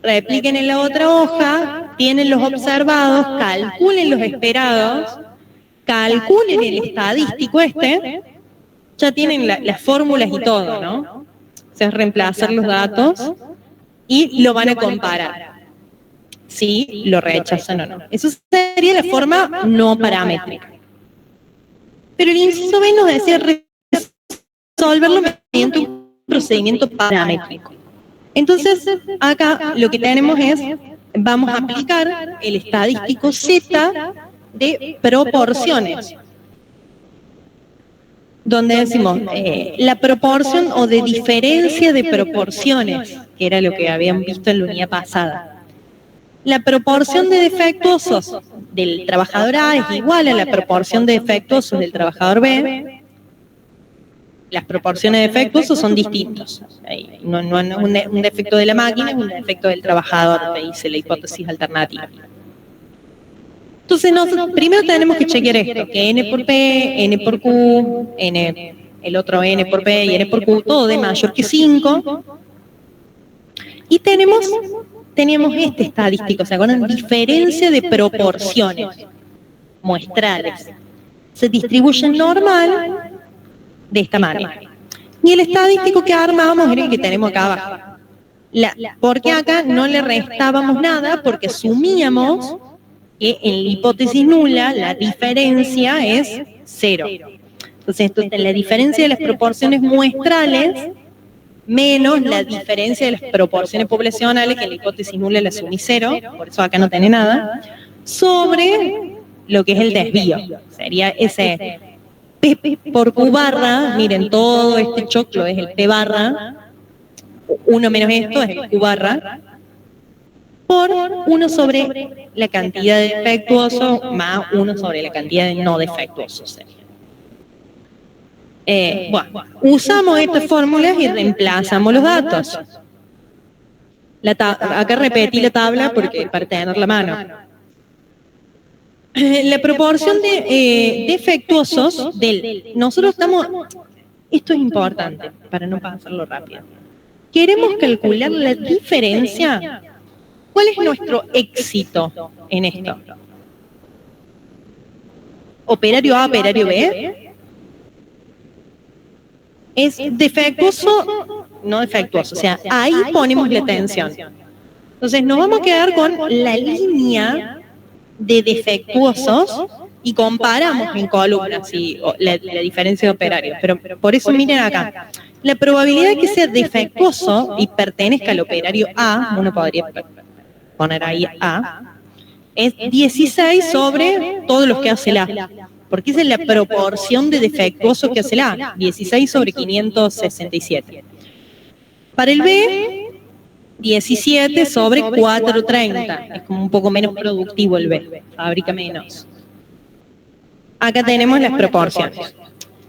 Repliquen en la otra hoja, tienen los observados, calculen los esperados, calculen el estadístico ya tienen las fórmulas y todo, ¿no? O sea, es reemplazar los datos y lo van a comparar. Si lo rechazan o no. Eso sería la forma no paramétrica. Pero el inciso B nos decía resolverlo mediante un procedimiento paramétrico. Entonces, acá lo que tenemos es, vamos a aplicar el estadístico Z de proporciones, donde decimos la proporción o de diferencia de proporciones, que era lo que habían visto en la unidad pasada. La proporción de defectuosos del trabajador A es igual a la proporción de defectuosos del trabajador B. Las proporciones de defectuosos son distintos. No es un defecto de la máquina, es un defecto del trabajador, me dice la hipótesis alternativa. Entonces, nosotros primero tenemos que chequear esto, que N por P, N por Q, el otro N por P y N por Q, todo de mayor que 5. Y teníamos este estadístico, ¿se acuerdan? Diferencia de proporciones muestrales. Se distribuyen normal de esta manera. Y el estadístico que armábamos era el que tenemos acá abajo. Porque acá no le restábamos nada, porque asumíamos que en la hipótesis nula la diferencia es 0. Entonces, la diferencia de las proporciones muestrales menos la diferencia de las proporciones poblacionales, que en la hipótesis nula la asumí 0, por eso acá no tiene nada, sobre lo que es el desvío. Sería ese P por Q barra, miren, todo este choclo es el P barra, 1 menos esto es el Q barra, por 1 sobre la cantidad de defectuosos más 1 sobre la cantidad de no defectuosos. Bueno, usamos estas fórmulas y reemplazamos los datos. Acá repetí la tabla para tener la mano. La proporción de defectuosos nosotros estamos, esto es importante para no pasarlo rápido. Queremos calcular la diferencia. ¿Cuál es nuestro éxito en esto? ¿Operario A, operario B? Es defectuoso, no defectuoso, o sea, ahí ponemos la atención. Entonces nos vamos a quedar con la línea de defectuosos y comparamos en columnas la diferencia de operarios. Pero por eso miren acá, la probabilidad de que sea defectuoso y pertenezca al operario A, uno podría poner ahí A, es 16 sobre todos los que hace el A. Porque esa es la proporción de defectuosos que hace el A, 16 sobre 567. Para el B, 17 sobre 430. Es como un poco menos productivo el B, fabrica menos. Acá tenemos las proporciones.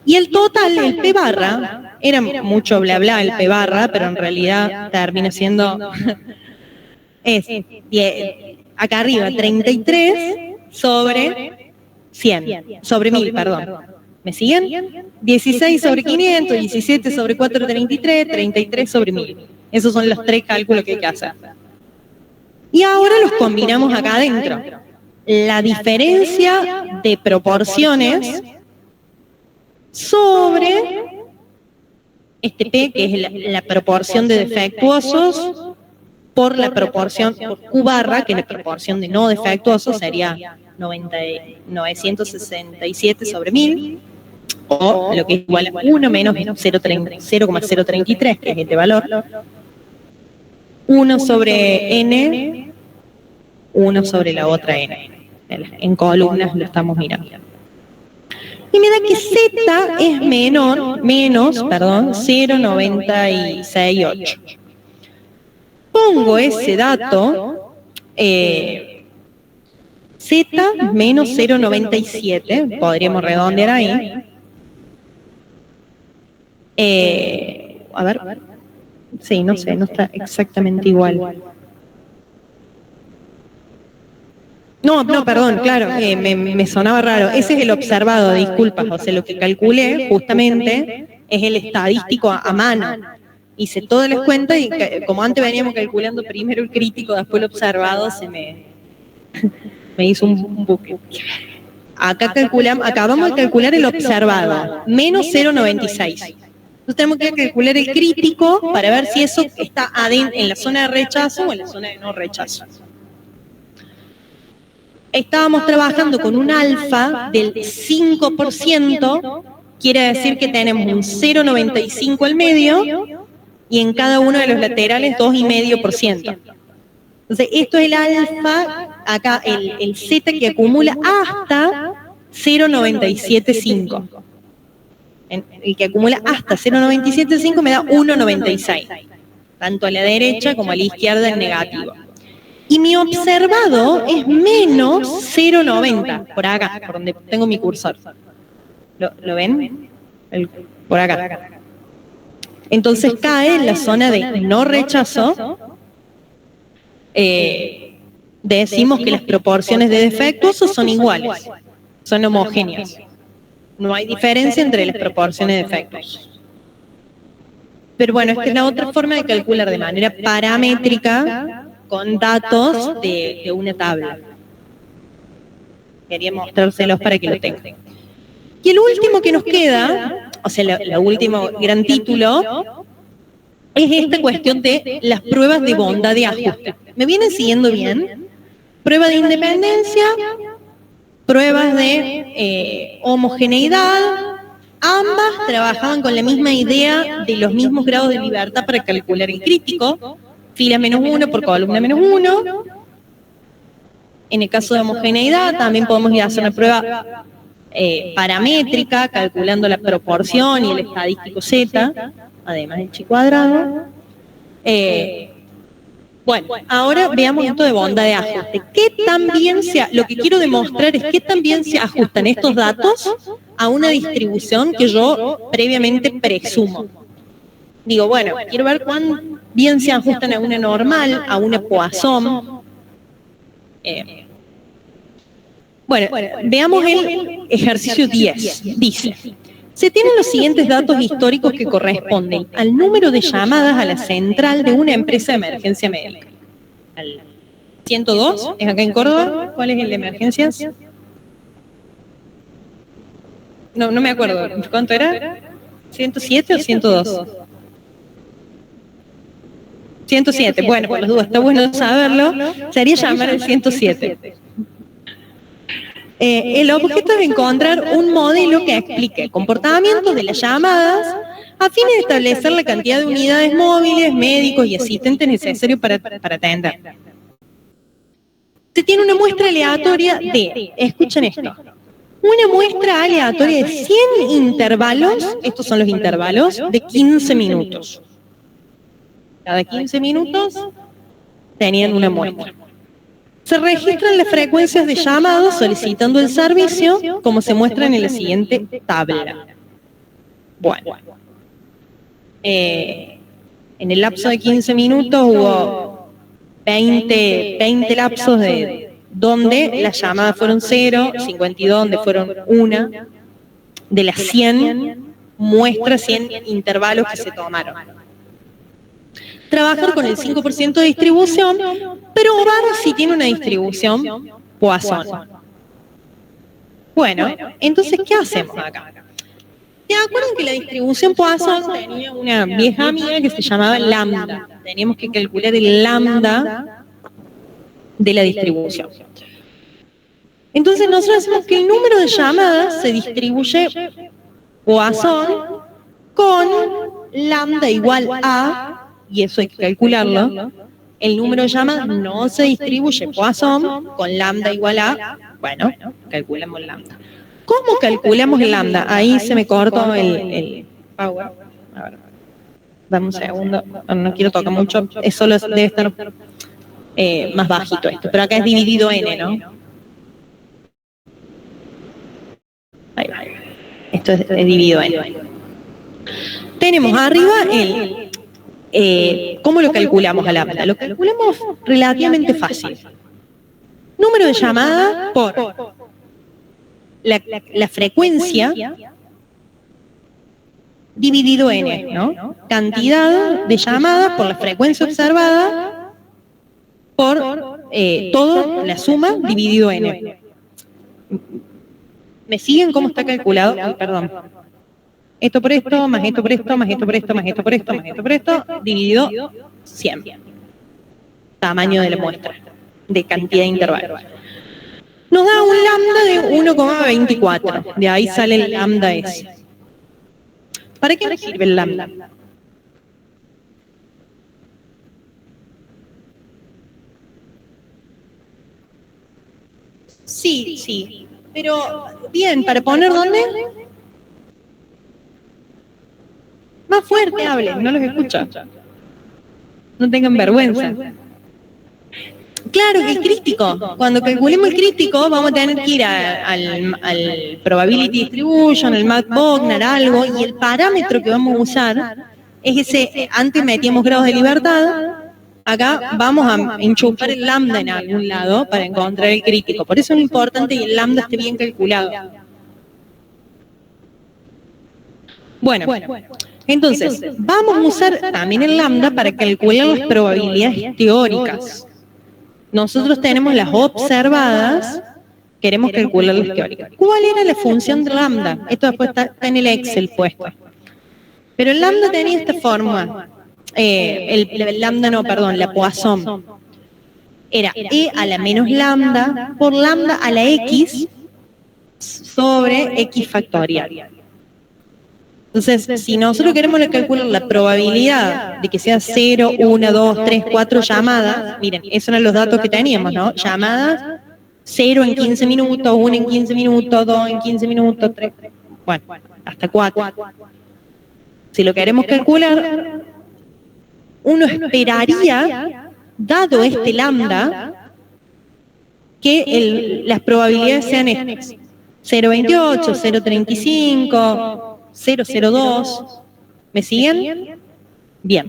Y el total, el P barra, era mucho bla bla el P barra, pero en realidad termina siendo, acá arriba, 33 sobre 100, sobre 1000, perdón. ¿Me siguen? 16 sobre 500, 17 sobre 433, 33 sobre 1000. Esos son los 3 cálculos que hay que hacer. Y ahora los combinamos acá adentro. la diferencia de proporciones sobre este P, que es la proporción de defectuosos, por la proporción, por Q barra, que es la proporción de no defectuosos, sería 967 sobre 1000, o lo que es igual a 1 menos 0,033, que es este valor, 1 sobre n, 1 sobre la otra n. En columnas lo estamos mirando. Y me da que z es menos 0,968. Pongo ese dato, z menos 0,97, podríamos redondear ahí. A ver, sí, no sé, no está exactamente igual. No, perdón, claro, me sonaba raro. Ese es el observado, disculpas. O sea, lo que calculé justamente es el estadístico a mano. Hice todas las cuentas y como antes veníamos calculando primero el crítico, después el observado, me hizo un bucle. Acá acabamos de calcular el observado, menos 0,96. Entonces tenemos que calcular el crítico para ver si eso está en la zona de rechazo o en la zona de no rechazo. Estábamos trabajando con un alfa del 5%, quiere decir que tenemos un 0,95 al medio y en cada uno de los laterales 2,5%. Entonces, esto es el alfa, acá el Z que acumula hasta 0,975. El que acumula hasta 0,975 me da 1,96. Tanto a la derecha como a la izquierda es negativo. Y mi observado es menos 0,90, por acá, por donde tengo mi cursor. ¿Lo ven? Por acá. Entonces cae en la zona de no rechazo. Decimos que las proporciones de defectuosos son iguales, son homogéneas. No hay diferencia entre las proporciones de defectos. Pero bueno, esta es la otra forma de calcular de manera paramétrica con datos de una tabla. Quería mostrárselos para que lo tengan. Y el último que nos queda, o sea, el último gran título, es esta cuestión de las pruebas de bondad de ajuste. ¿Me vienen siguiendo bien? Prueba de independencia, pruebas de homogeneidad, ambas trabajaban con la misma idea de los mismos grados de libertad para calcular el crítico, fila menos 1 por columna menos 1. En el caso de homogeneidad también podemos ir a hacer una prueba paramétrica, calculando la proporción y el estadístico Z, además del chi cuadrado. Bueno, ahora veamos esto de bondad de ajuste. Lo que quiero demostrar es qué también se ajustan estos datos a una distribución que yo previamente presumo. Digo, bueno, quiero ver cuán bien se ajustan a una normal, a una Poisson. Bueno, veamos el ejercicio 10. Dice, se tienen los siguientes datos históricos que corresponden al número de llamadas a la central de una empresa de emergencia médica. Al 102, ¿es acá en Córdoba? ¿Cuál es el de emergencias? No me acuerdo. ¿Cuánto era? ¿107 o 102? 107. Bueno, por las dudas, está bueno saberlo. Sería llamar al 107. El objeto es encontrar un modelo que explique el comportamiento de las llamadas a fin de establecer la cantidad de unidades móviles, médicos y asistentes necesarios para atender. Se tiene una muestra aleatoria de, escuchen esto, una muestra aleatoria de 100 intervalos, estos son los intervalos, de 15 minutos. Cada 15 minutos tenían una muestra. Se registran las frecuencias de llamados solicitando el servicio, como se muestran en la siguiente tabla. Bueno, en el lapso de 15 minutos hubo 20 lapsos donde las llamadas fueron 0, 52 donde fueron 1, de las 100 muestras, 100 intervalos que se tomaron. Trabajar con el 5% de distribución, probar si tiene una distribución Poisson. Bueno, entonces, ¿qué hacemos acá? ¿Se acuerdan que la distribución Poisson tenía una vieja amiga que se llamaba lambda? Teníamos que calcular el lambda de la distribución. Entonces nosotros hacemos que el número de llamadas se distribuye Poisson con lambda igual a, y eso hay que calcularlo, el número de llamadas no se distribuye Poisson con lambda igual a, bueno, calculamos lambda. ¿Cómo calculamos el lambda? Ahí se me cortó el power. A ver, dame un segundo, no quiero tocar mucho, es solo debe estar más bajito esto, pero acá es dividido n, ¿no? Ahí va. Esto es dividido n. Tenemos arriba ¿cómo lo calculamos a lambda? Lo calculamos relativamente fácil. Número de llamadas por la frecuencia dividido n, ¿no? Cantidad de llamadas por la frecuencia observada por todo, la suma dividido n. ¿Me siguen cómo está calculado? Ay, perdón. Esto por esto, más esto por esto, más esto por esto, más esto por esto, más esto por esto, dividido 100. Tamaño de la muestra, de cantidad de intervalos. Nos da un lambda de 1,24. De ahí sale el lambda ese. ¿Para qué nos sirve el lambda? Sí. Pero, bien, ¿para poner dónde? Más fuerte hablen, no los escucho. No tengan vergüenza. Claro que el crítico, cuando calculemos el crítico vamos a tener que ir al Probability Distribution, al Math-Wagner, algo, y el parámetro que vamos a usar es ese, antes metíamos grados de libertad, acá vamos a enchufar el lambda en algún lado para encontrar el crítico. Por eso es importante que el lambda esté bien calculado. Bueno, entonces, vamos a usar también el lambda para calcular las probabilidades teóricas. Nosotros tenemos las observadas, queremos calcular las teóricas. ¿Cuál era la función de lambda? Esto después está en el Excel puesto. Pero el lambda tenía esta forma. El lambda no, perdón, la Poisson. Era e a la menos lambda por lambda a la x sobre x factorial. Entonces, si nosotros queremos calcular la probabilidad de que sea 0, 1, 2, 3, 4 llamadas, miren, esos eran los datos que teníamos, ¿no? Llamadas, 0 en 15 minutos, 1 en 15 minutos, 2 en 15 minutos, 3, bueno, hasta 4. Si lo queremos calcular, uno esperaría, dado este lambda, que las probabilidades sean estas. 0,28, 0,35... 0,02. ¿Me siguen? Bien.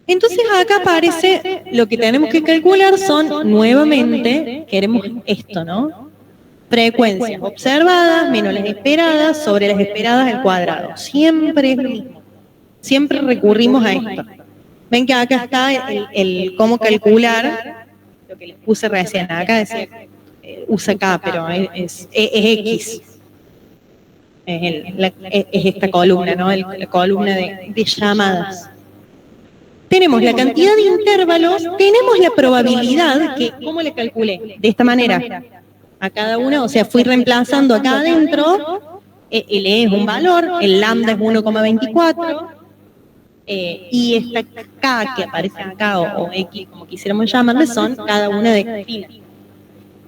Entonces acá aparece lo que tenemos que calcular son nuevamente, queremos esto, ¿no? Frecuencias observadas menos las esperadas sobre las esperadas al cuadrado. Siempre es lo mismo. Siempre recurrimos a esto. Ven que acá está el cómo calcular, lo que les puse recién, acá decía usa acá, pero es X. Es esta columna, ¿no? La columna de llamadas. Tenemos la cantidad de intervalos, tenemos la probabilidad, que ¿cómo le calculé? De esta manera. A cada una, o sea, fui reemplazando acá adentro, el E es un valor, el lambda es 1,24, y esta K que aparece acá, o X, como quisiéramos llamarle, son cada una de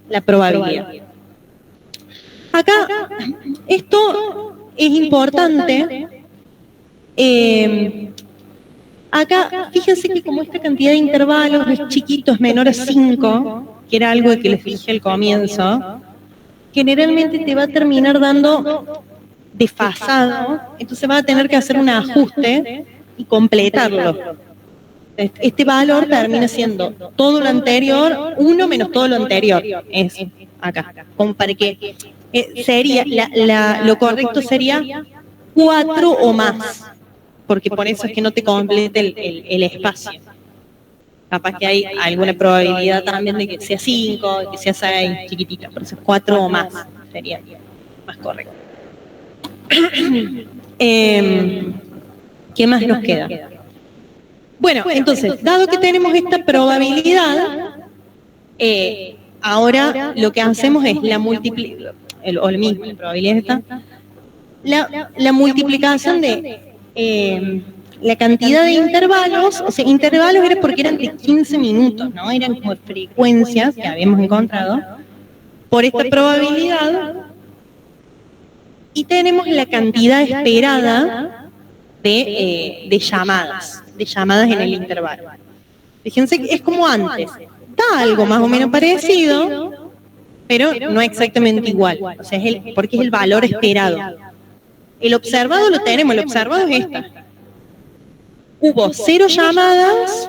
la probabilidad. Acá, esto es importante. Acá, fíjense que como esta cantidad de intervalos es chiquito, es menor a 5, que era algo que les dije al comienzo, generalmente te va a terminar dando desfasado, entonces va a tener que hacer un ajuste y completarlo. Este valor termina siendo todo lo anterior, 1 menos todo lo anterior, es acá, como para que sería, lo correcto sería 4 o más, porque por eso es que no te complete el espacio. Capaz que hay alguna probabilidad también de que sea 5, de que sea 6, chiquitito, pero eso es 4 o más, sería más correcto. ¿Qué más nos queda? Bueno, entonces, dado que tenemos esta probabilidad, ahora lo que hacemos es la multiplicación, o lo mismo, la probabilidad está, la multiplicación de la cantidad de intervalos, o sea, intervalos era porque eran de 15 minutos, ¿no? Eran como frecuencias que habíamos encontrado, por esta probabilidad, y tenemos la cantidad esperada de llamadas en el intervalo. Fíjense que es como antes, da algo más o menos parecido, pero no exactamente igual, o sea, porque es el valor esperado. El observado lo tenemos, el observado es esta. Hubo 0 llamadas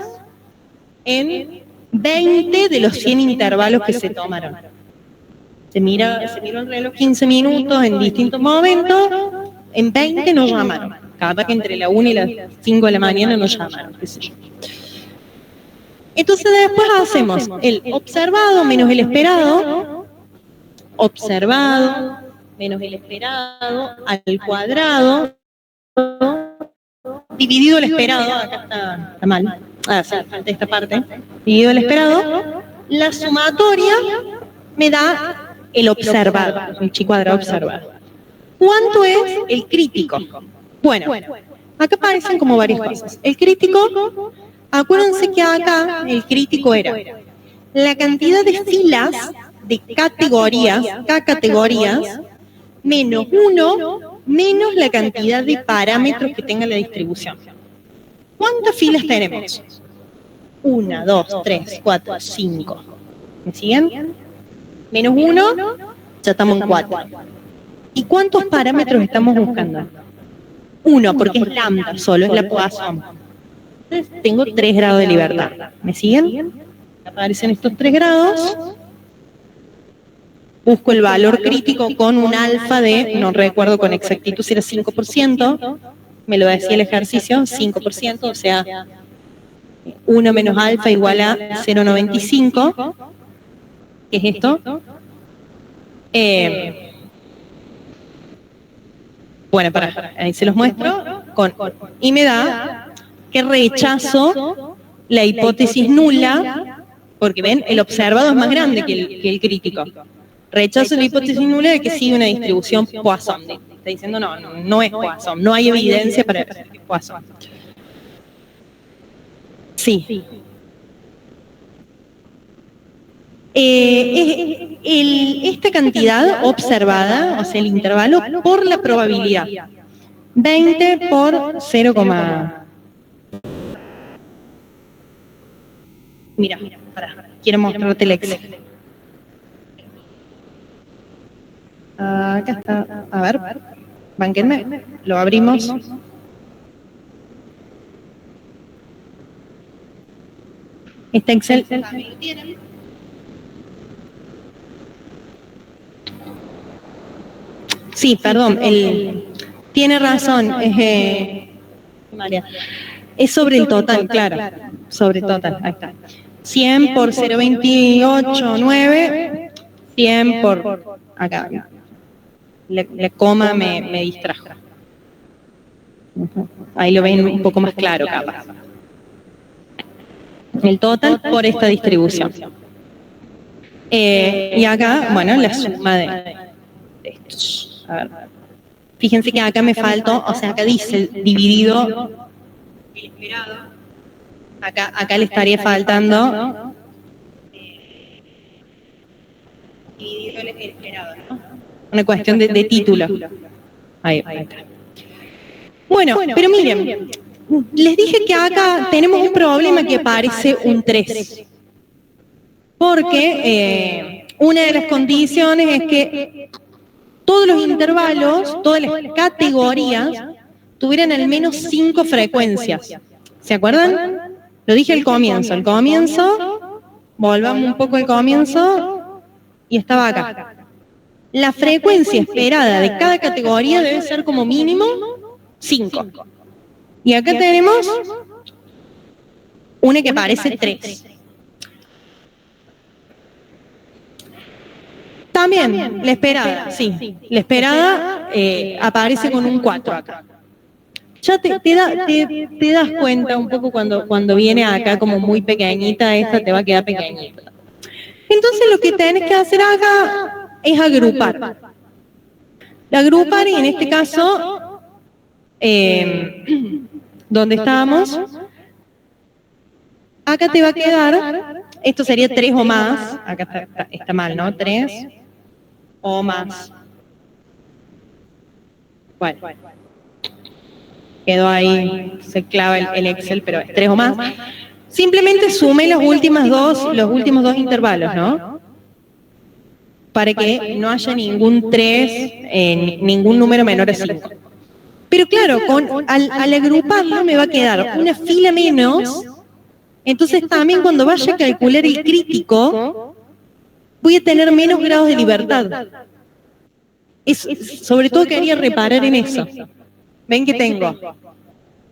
en 20 de los 100 intervalos que se tomaron. Se miró el reloj 15 minutos en distintos momentos, en 20 no llamaron. Capaz que entre la 1 y las 5 de la mañana no llamaron, qué sé yo. Entonces después hacemos el observado menos el esperado, observado menos el esperado al cuadrado, dividido el esperado, acá está mal, sí, falta esta parte, dividido el esperado, la sumatoria me da el observado, el chi cuadrado observado. ¿Cuánto es el crítico? Bueno, acá aparecen como varias cosas. El crítico, acuérdense que acá el crítico era la cantidad de filas de categorías, K categorías, menos 1, menos la cantidad de parámetros que tenga la distribución. ¿Cuántas filas tenemos? 1, 2, 3, 4, 5. ¿Me siguen? Menos 1, ya estamos en 4. ¿Y cuántos parámetros estamos buscando? 1, porque es lambda solo, es la Poisson. Entonces tengo 3 grados de libertad. ¿Me siguen? Aparecen estos 3 grados. Busco el valor crítico con un alfa de, no recuerdo con exactitud si era 5%, me lo decía el ejercicio, 5%, o sea, 1 menos alfa igual a 0,95, ¿qué es esto? Bueno, ahí se los muestro, y me da que rechazo la hipótesis nula, porque ven, el observado es más grande que el crítico. Rechazo la hipótesis nula de que sigue una distribución Poisson. Está diciendo no es Poisson, no hay evidencia para que es Poisson. Sí. Esta cantidad observada, o sea, el intervalo por la probabilidad. 20 por 0, mira, quiero mostrarte el Excel. Acá está, a ver, bánquenme, lo abrimos. Este Excel sí, perdón, tiene razón, es sobre el total, claro, sobre total, ahí está. 100 por 0,28,9, 100 por acá. La coma me distrajo. Ahí lo ven un poco más claro, capaz. El total por esta distribución. Y acá, bueno, la suma de estos. A ver. Fíjense que acá me faltó, o sea, acá dice dividido el esperado. Acá le estaría faltando dividido el esperado, ¿no? Una cuestión de título. Ahí está. Bueno, pero miren, les dije que acá tenemos un problema que aparece un 3. Porque una de las condiciones es que todos los intervalos, todas las categorías, tuvieran al menos 5 frecuencias. ¿Se acuerdan? Lo dije al comienzo. Al comienzo, volvamos un poco al comienzo, y estaba acá. La frecuencia esperada de cada categoría debe ser como mínimo 5. Y acá tenemos una que aparece 3. También, la esperada, sí. La esperada aparece con un 4 acá. Ya te das cuenta un poco cuando viene acá como muy pequeñita, esta te va a quedar pequeñita. Entonces lo que tenés que hacer acá es agrupar. Agrupar y en este caso, donde estábamos, acá te va a quedar, esto sería 3 o más, acá está mal, ¿no? 3 o más. Bueno, quedó ahí, se clava el Excel, pero es 3 o más. Simplemente sume los últimos dos intervalos, ¿no? Para que no haya ningún 3, ningún número menor a 5. Pero claro, al agruparlo me va a quedar una fila menos, entonces también cuando vaya a calcular el crítico, voy a tener menos grados de libertad. Sobre todo quería reparar en eso. ¿Ven que tengo?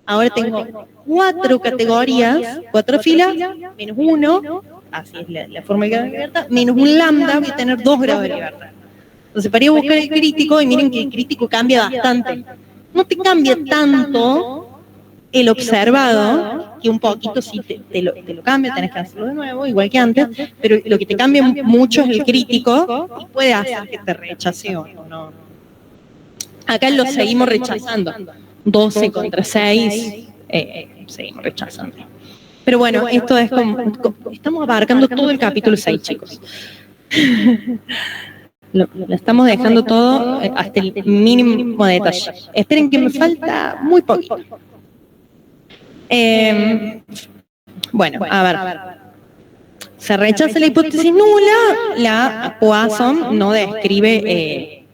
Ahora tengo 4 categorías, 4 filas, menos 1, así es la forma de grado de libertad, menos un lambda, voy a tener 2 grados de libertad. Entonces, para ir a buscar el crítico, y miren que el crítico cambia bastante. No te cambia tanto el observado, que un poquito sí te lo cambia, tenés que hacerlo de nuevo, igual que antes, pero lo que te cambia mucho es el crítico, y puede hacer que te rechace o no. Acá lo seguimos rechazando. 12 contra 6, seguimos rechazando. Pero bueno, esto es como estamos abarcando todo el capítulo 6, chicos. Lo estamos dejando todo hasta el mínimo detalle. Esperen que me falta muy poquito. Bueno, a ver. Se rechaza la hipótesis nula, la Poisson no describe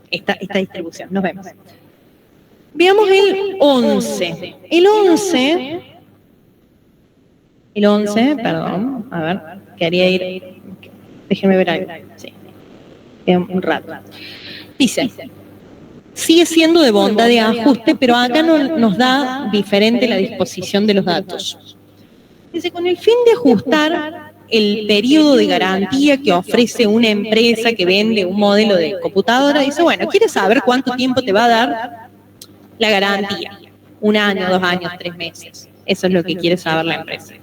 esta distribución. Nos vemos. Veamos el 11. El 11, perdón, a ver, quería ir, déjenme ver algo. Sí, un rato. Dice, sigue siendo de bondad de ajuste, pero acá nos da diferente la disposición de los datos. Dice, con el fin de ajustar el periodo de garantía que ofrece una empresa que vende un modelo de computadora, dice, bueno, ¿quieres saber cuánto tiempo te va a dar la garantía? 1 año, 2 años, 3 meses. Eso es lo que quiere saber la empresa.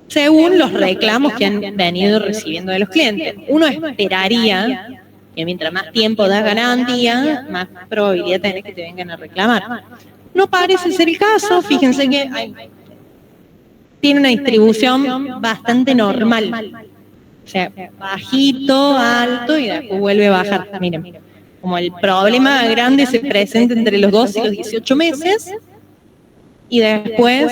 Según los reclamos que han venido recibiendo de los clientes. Uno esperaría que mientras más tiempo das garantía, más probabilidad tenés que te vengan a reclamar. No parece ser el caso, fíjense que tiene una distribución bastante normal. O sea, bajito, alto y después vuelve a bajar. Miren, como el problema grande se presenta entre los 12 y los 18 meses y después,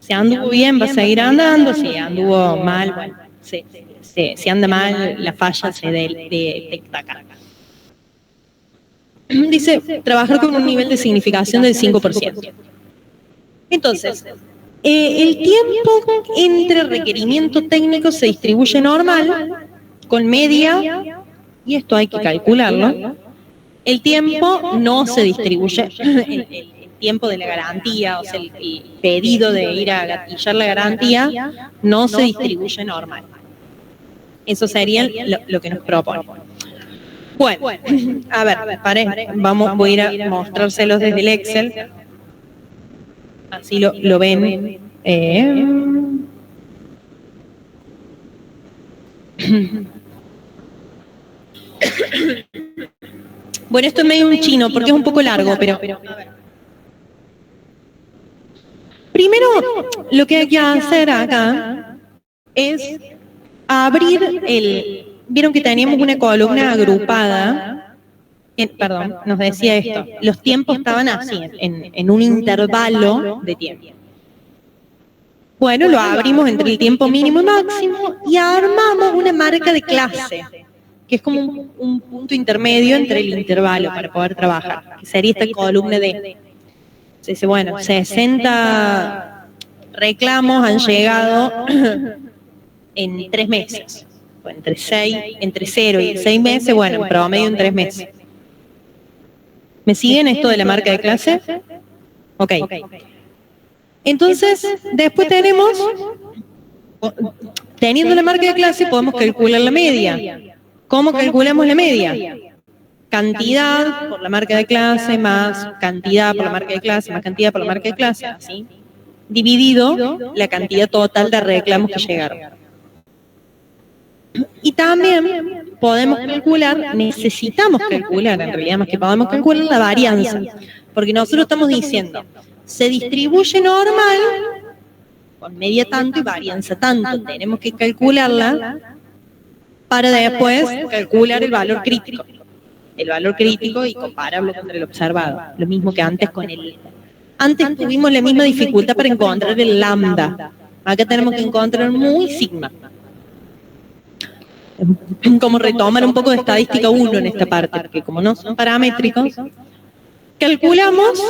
si anduvo bien va a seguir andando, si anduvo mal, bueno, si anda mal, la falla se detecta acá. Dice, trabajar con un nivel de significación del 5%. Entonces, el tiempo entre requerimiento técnico se distribuye normal, con media, y esto hay que calcularlo. El tiempo no se distribuye, el tiempo de la garantía, o sea, el pedido de ir a gatillar la garantía, no se distribuye normal. Eso sería lo que nos propone. Bueno, a ver, voy a ir a mostrárselos desde el Excel. Así lo ven. Bueno, esto es medio un chino porque es un poco largo, pero primero lo que hay que hacer acá es abrir vieron que teníamos una columna agrupada, perdón, nos decía esto, los tiempos estaban así, en un intervalo de tiempo. Bueno, lo abrimos entre el tiempo mínimo y máximo y armamos una marca de clase, que es como un punto intermedio entre el intervalo para poder trabajar, que sería esta columna de, se dice, bueno, 60 reclamos han llegado en 3 meses, entre 0 y 6 meses, bueno, en promedio en 3 meses. ¿Me siguen esto de la marca de clase? Ok. Entonces, después tenemos, teniendo la marca de clase, podemos calcular la media. ¿Cómo calculamos la media? Cantidad por la marca de clase más cantidad por la marca de clase más cantidad por la marca de clase, ¿sí? Dividido la cantidad total de reclamos que llegaron. Y también podemos calcular, necesitamos calcular, en realidad más que podemos calcular la varianza, porque nosotros estamos diciendo, se distribuye normal, con media tanto y varianza tanto, tenemos que calcularla para después calcular el valor crítico. El valor crítico y compararlo contra el observado. Lo mismo que antes con el... Antes tuvimos la misma dificultad para encontrar el lambda. Acá tenemos que encontrar mu y sigma. Como retomar un poco de estadística 1 en esta parte, porque como no son paramétricos, calculamos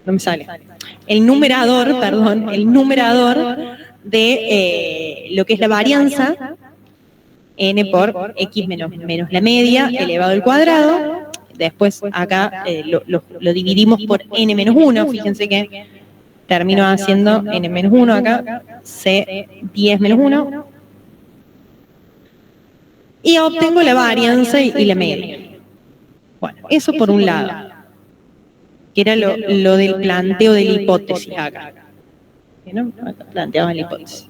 no me sale, el numerador de lo que es la varianza, n por x menos la media elevado al cuadrado. Después acá lo dividimos por n menos 1, fíjense que termino haciendo n menos 1 acá, c10 menos 1, y obtengo la varianza y la media. Bueno, eso por un lado, que era lo del planteo de la hipótesis acá. ¿No? Planteaba la hipótesis.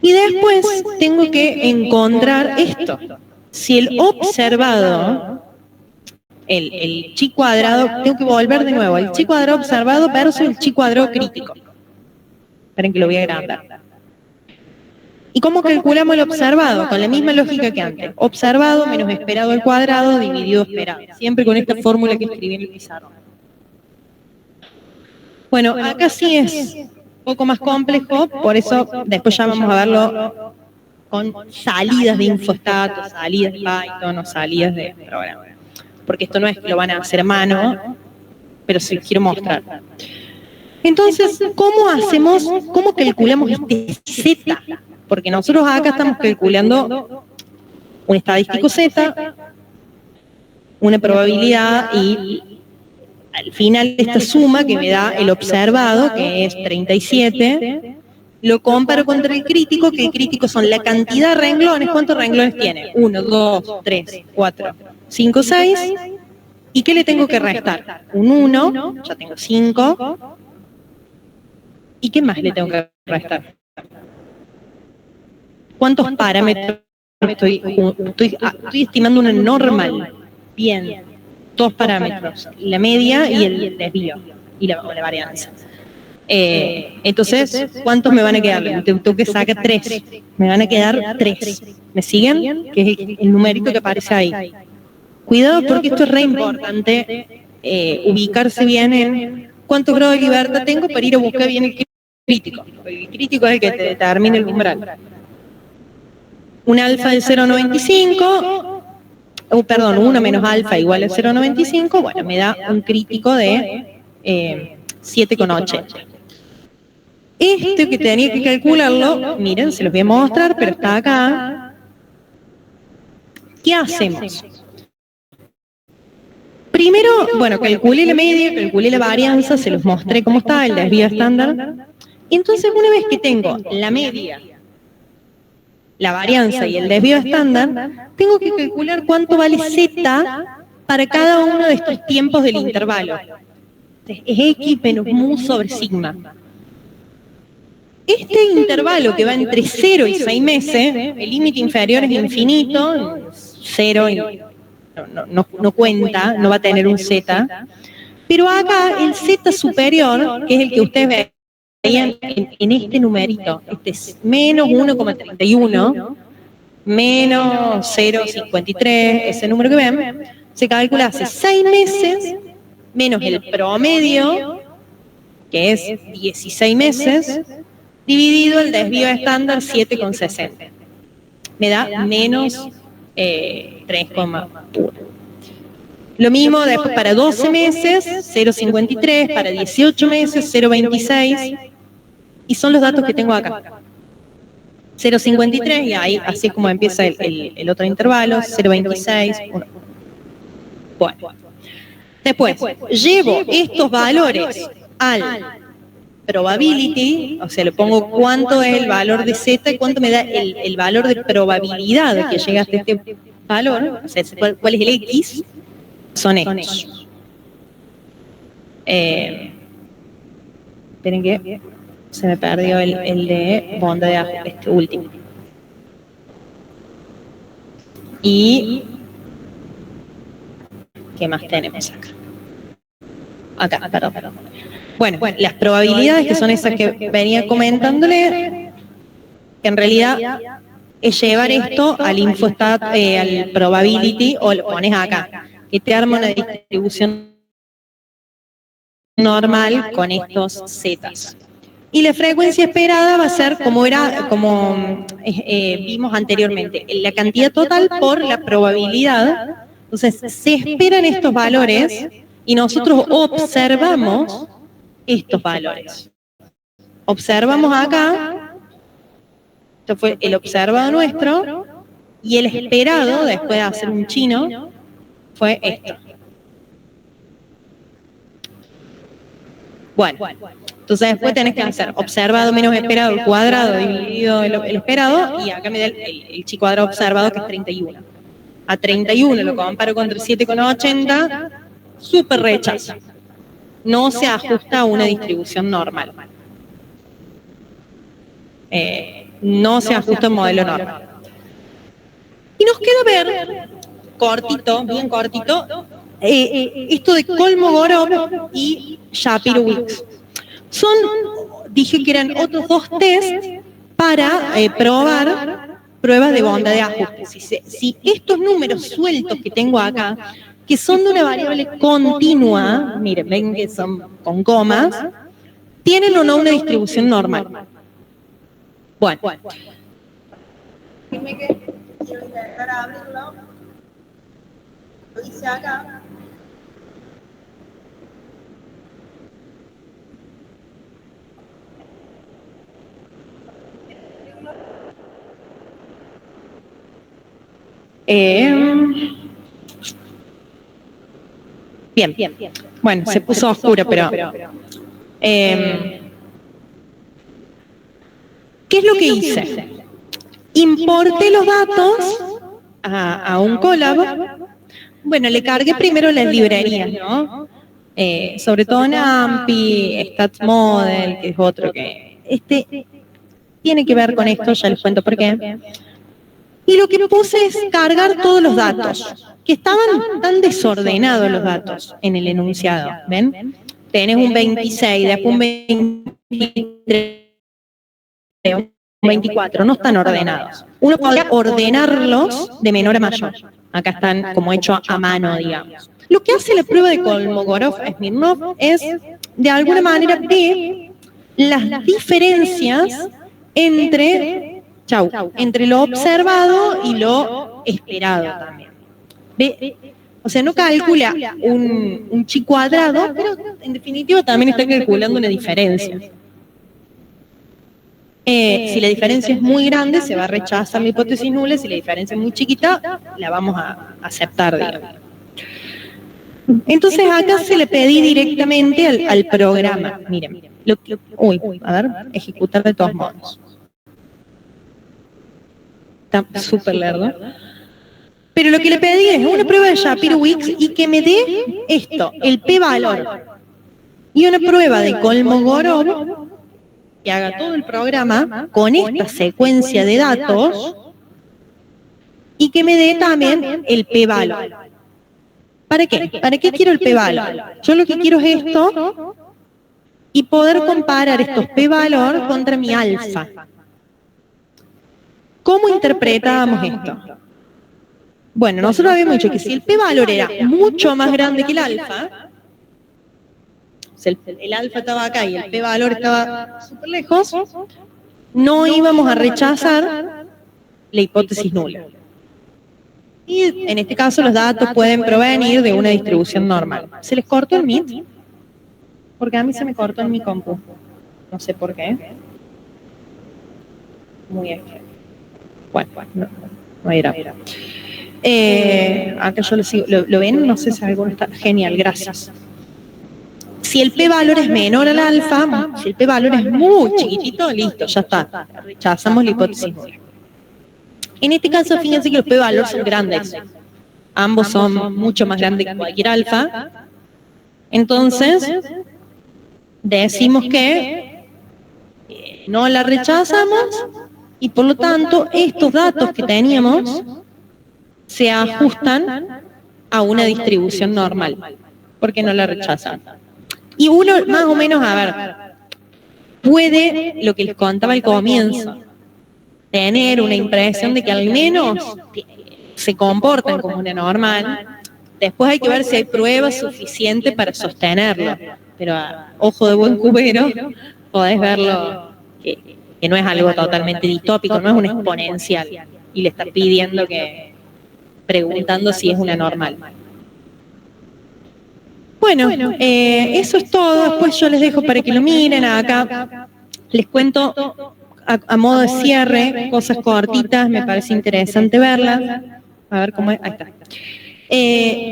Y después tengo que encontrar esto. Si el observado, el chi cuadrado, tengo que volver de nuevo, el chi cuadrado observado versus el chi cuadrado crítico. Esperen que lo voy a agrandar. ¿Y cómo calculamos el observado? Con la misma lógica que antes. Observado menos esperado al cuadrado dividido esperado. Siempre con esta fórmula que escribí en el pizarrón. Bueno, acá sí es un poco más complejo, por eso después ya vamos a verlo con salidas de Infostato, salidas de Python o salidas de programa. Porque esto no es que lo van a hacer a mano, pero sí quiero mostrar. Entonces, ¿cómo calculamos este Z? Porque nosotros acá estamos calculando un estadístico Z, una probabilidad y al final esta suma que me da el observado, que es 37, lo comparo contra el crítico, que el crítico son la cantidad de renglones. ¿Cuántos renglones tiene? 1, 2, 3, 4, 5, 6. ¿Y qué le tengo que restar? Un 1, ya tengo 5. ¿Y qué más le tengo que restar? ¿Cuántos parámetros estoy estimando una normal? Bien. 2 parámetros, la media y el desvío, y la varianza. Entonces, ¿cuántos me van a quedar? Tengo que sacar 3. Me van a quedar 3. ¿Me siguen? Que es el numerito que aparece ahí. Cuidado porque esto es re importante, ubicarse bien en cuántos grados de libertad tengo para ir a buscar bien el crítico. El crítico es el que te determina el umbral. Un alfa de 0,95... perdón, 1 menos alfa igual a 0,95, bueno, me da un crítico de 7,80. Esto que tenía que calcularlo, miren, se los voy a mostrar, pero está acá. ¿Qué hacemos? Primero, bueno, calculé la media, calculé la varianza, se los mostré cómo está, el desvío estándar. Entonces, una vez que tengo la media, la varianza y el desvío estándar, tengo que calcular cuánto vale Z para cada uno de estos tiempos del intervalo. Entonces, es X menos mu sobre sigma. Este intervalo que va entre 0 y 6 meses, el límite inferior es infinito, 0 no cuenta, no va a tener un Z, pero acá el Z superior, que es el que ustedes ven, en este numerito, este es menos 1,31, menos 0,53, ese número que ven, se calcula hace 6 meses, menos el promedio, que es 16 meses, dividido el desvío estándar 7,60. Me da menos 3,1. Lo mismo después para 12 meses, 0,53, para 18 meses, 0,26. Y son los datos que tengo acá. 0,53 y ahí así es como empieza el otro intervalo, 0,26, 1. Bueno, después llevo estos valores al probability, o sea, le pongo cuánto es el valor de Z y cuánto me da el valor de probabilidad de que llegue hasta este valor, o sea, cuál es el X, son estos. Esperen que se me perdió el de bondad de ajuste, este último. Y ¿qué más tenemos acá? Acá, perdón. Bueno, las probabilidades que son esas que venía comentándole, que en realidad es llevar esto al infostat, al probability, o lo pones acá, que te arma una distribución normal con estos zetas. Y la frecuencia esperada va a ser como vimos anteriormente, la cantidad total por la probabilidad. Entonces, se esperan estos valores y nosotros observamos estos valores. Observamos acá, esto fue el observado nuestro, y el esperado, después de hacer un chino, fue esto. Bueno, entonces después tenés que hacer observado menos esperado al cuadrado dividido el esperado, y acá me da el chi cuadrado observado, que es 31. A 31 lo comparo con 7,80, súper rechazo. No se ajusta a una distribución normal. No se ajusta a un modelo normal. Y nos queda ver, cortito, bien cortito, esto de Kolmogorov y Shapiro-Wilks. Dije que eran otros dos test para probar pruebas de bondad de ajuste. Si estos números sueltos que tengo acá, que son de una variable continua, miren, ven que son con comas, tienen o no una distribución normal. Bueno. Déjenme que quiero intentar abrirlo. Lo hice acá. Bien. Bueno, se puso oscuro, pero... ¿qué es lo que hice? Importé los datos a un Colab. Bueno, le cargué primero las librerías, ¿no? Sobre todo NumPy, StatsModel, que es otro que... tiene que ver con esto, ya les cuento por qué. Y lo que puse es cargar todos los datos, que estaban tan desordenados los datos en el enunciado, ¿ven? Tenés un 26, después un 23, un 24, no están ordenados. Uno podría ordenarlos de menor a mayor. Acá están como hechos a mano, digamos. Lo que hace la prueba de Kolmogorov-Smirnov es, de alguna manera, ver las diferencias entre lo observado y lo esperado también. O sea, no calcula un chi cuadrado, pero en definitiva también está calculando una diferencia. Si la diferencia es muy grande, se va a rechazar la hipótesis nula. Si la diferencia es muy chiquita, la vamos a aceptar, digamos. Entonces acá se le pedí directamente al programa. Miren, a ver, ejecutar de todos modos. Está súper lerdo. Pero lo que le pedí es una prueba de Shapiro-Wilks y que me dé esto, el p-valor. Y una prueba de Kolmogorov que haga todo el programa con esta secuencia de datos y que me dé también el p-valor. ¿Para qué? ¿Para qué quiero el p-valor? Yo lo que quiero es esto y poder comparar estos p-valor contra mi alfa. ¿Cómo interpretábamos esto? Bueno, nosotros habíamos dicho que si el p-valor era mucho más grande que el alfa, o sea, el alfa estaba acá y el p-valor estaba súper lejos, no íbamos a rechazar la hipótesis nula. Y en este caso los datos pueden provenir de una distribución normal. ¿Se les cortó el Meet? Porque a mí se me cortó en mi compu. No sé por qué. Muy bien. Bueno, no era. Acá yo lo sigo, ¿lo ven? No sé si alguno está. Genial, gracias. Si el p-valor es menor al alfa, si el p-valor es muy chiquitito, listo, ya está. Rechazamos la hipótesis nula. En este caso, fíjense que los p-valores son grandes. Ambos son mucho más grandes que cualquier alfa. Entonces, decimos que no la rechazamos y por lo tanto estos datos que teníamos se ajustan a una distribución normal, porque no la rechazan. Y uno más o menos, a ver, puede, lo que les contaba al comienzo, tener una impresión de que al menos se comportan como una normal. Después hay que ver si hay pruebas suficientes para sostenerlo. Pero a ojo de buen cubero, podés verlo que no es algo totalmente distópico, no es un exponencial. Y le está pidiendo preguntando si es una normal. Bueno, eso es todo. Después yo les dejo para que lo miren. Acá les cuento a modo de cierre, cosas cortitas, me parece interesante verlas. A ver cómo es. Ahí está.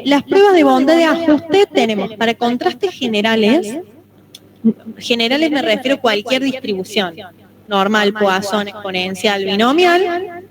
Las pruebas de bondad de ajuste tenemos para contrastes generales. Generales me refiero a cualquier distribución. Normal, Poisson, exponencial, binomial.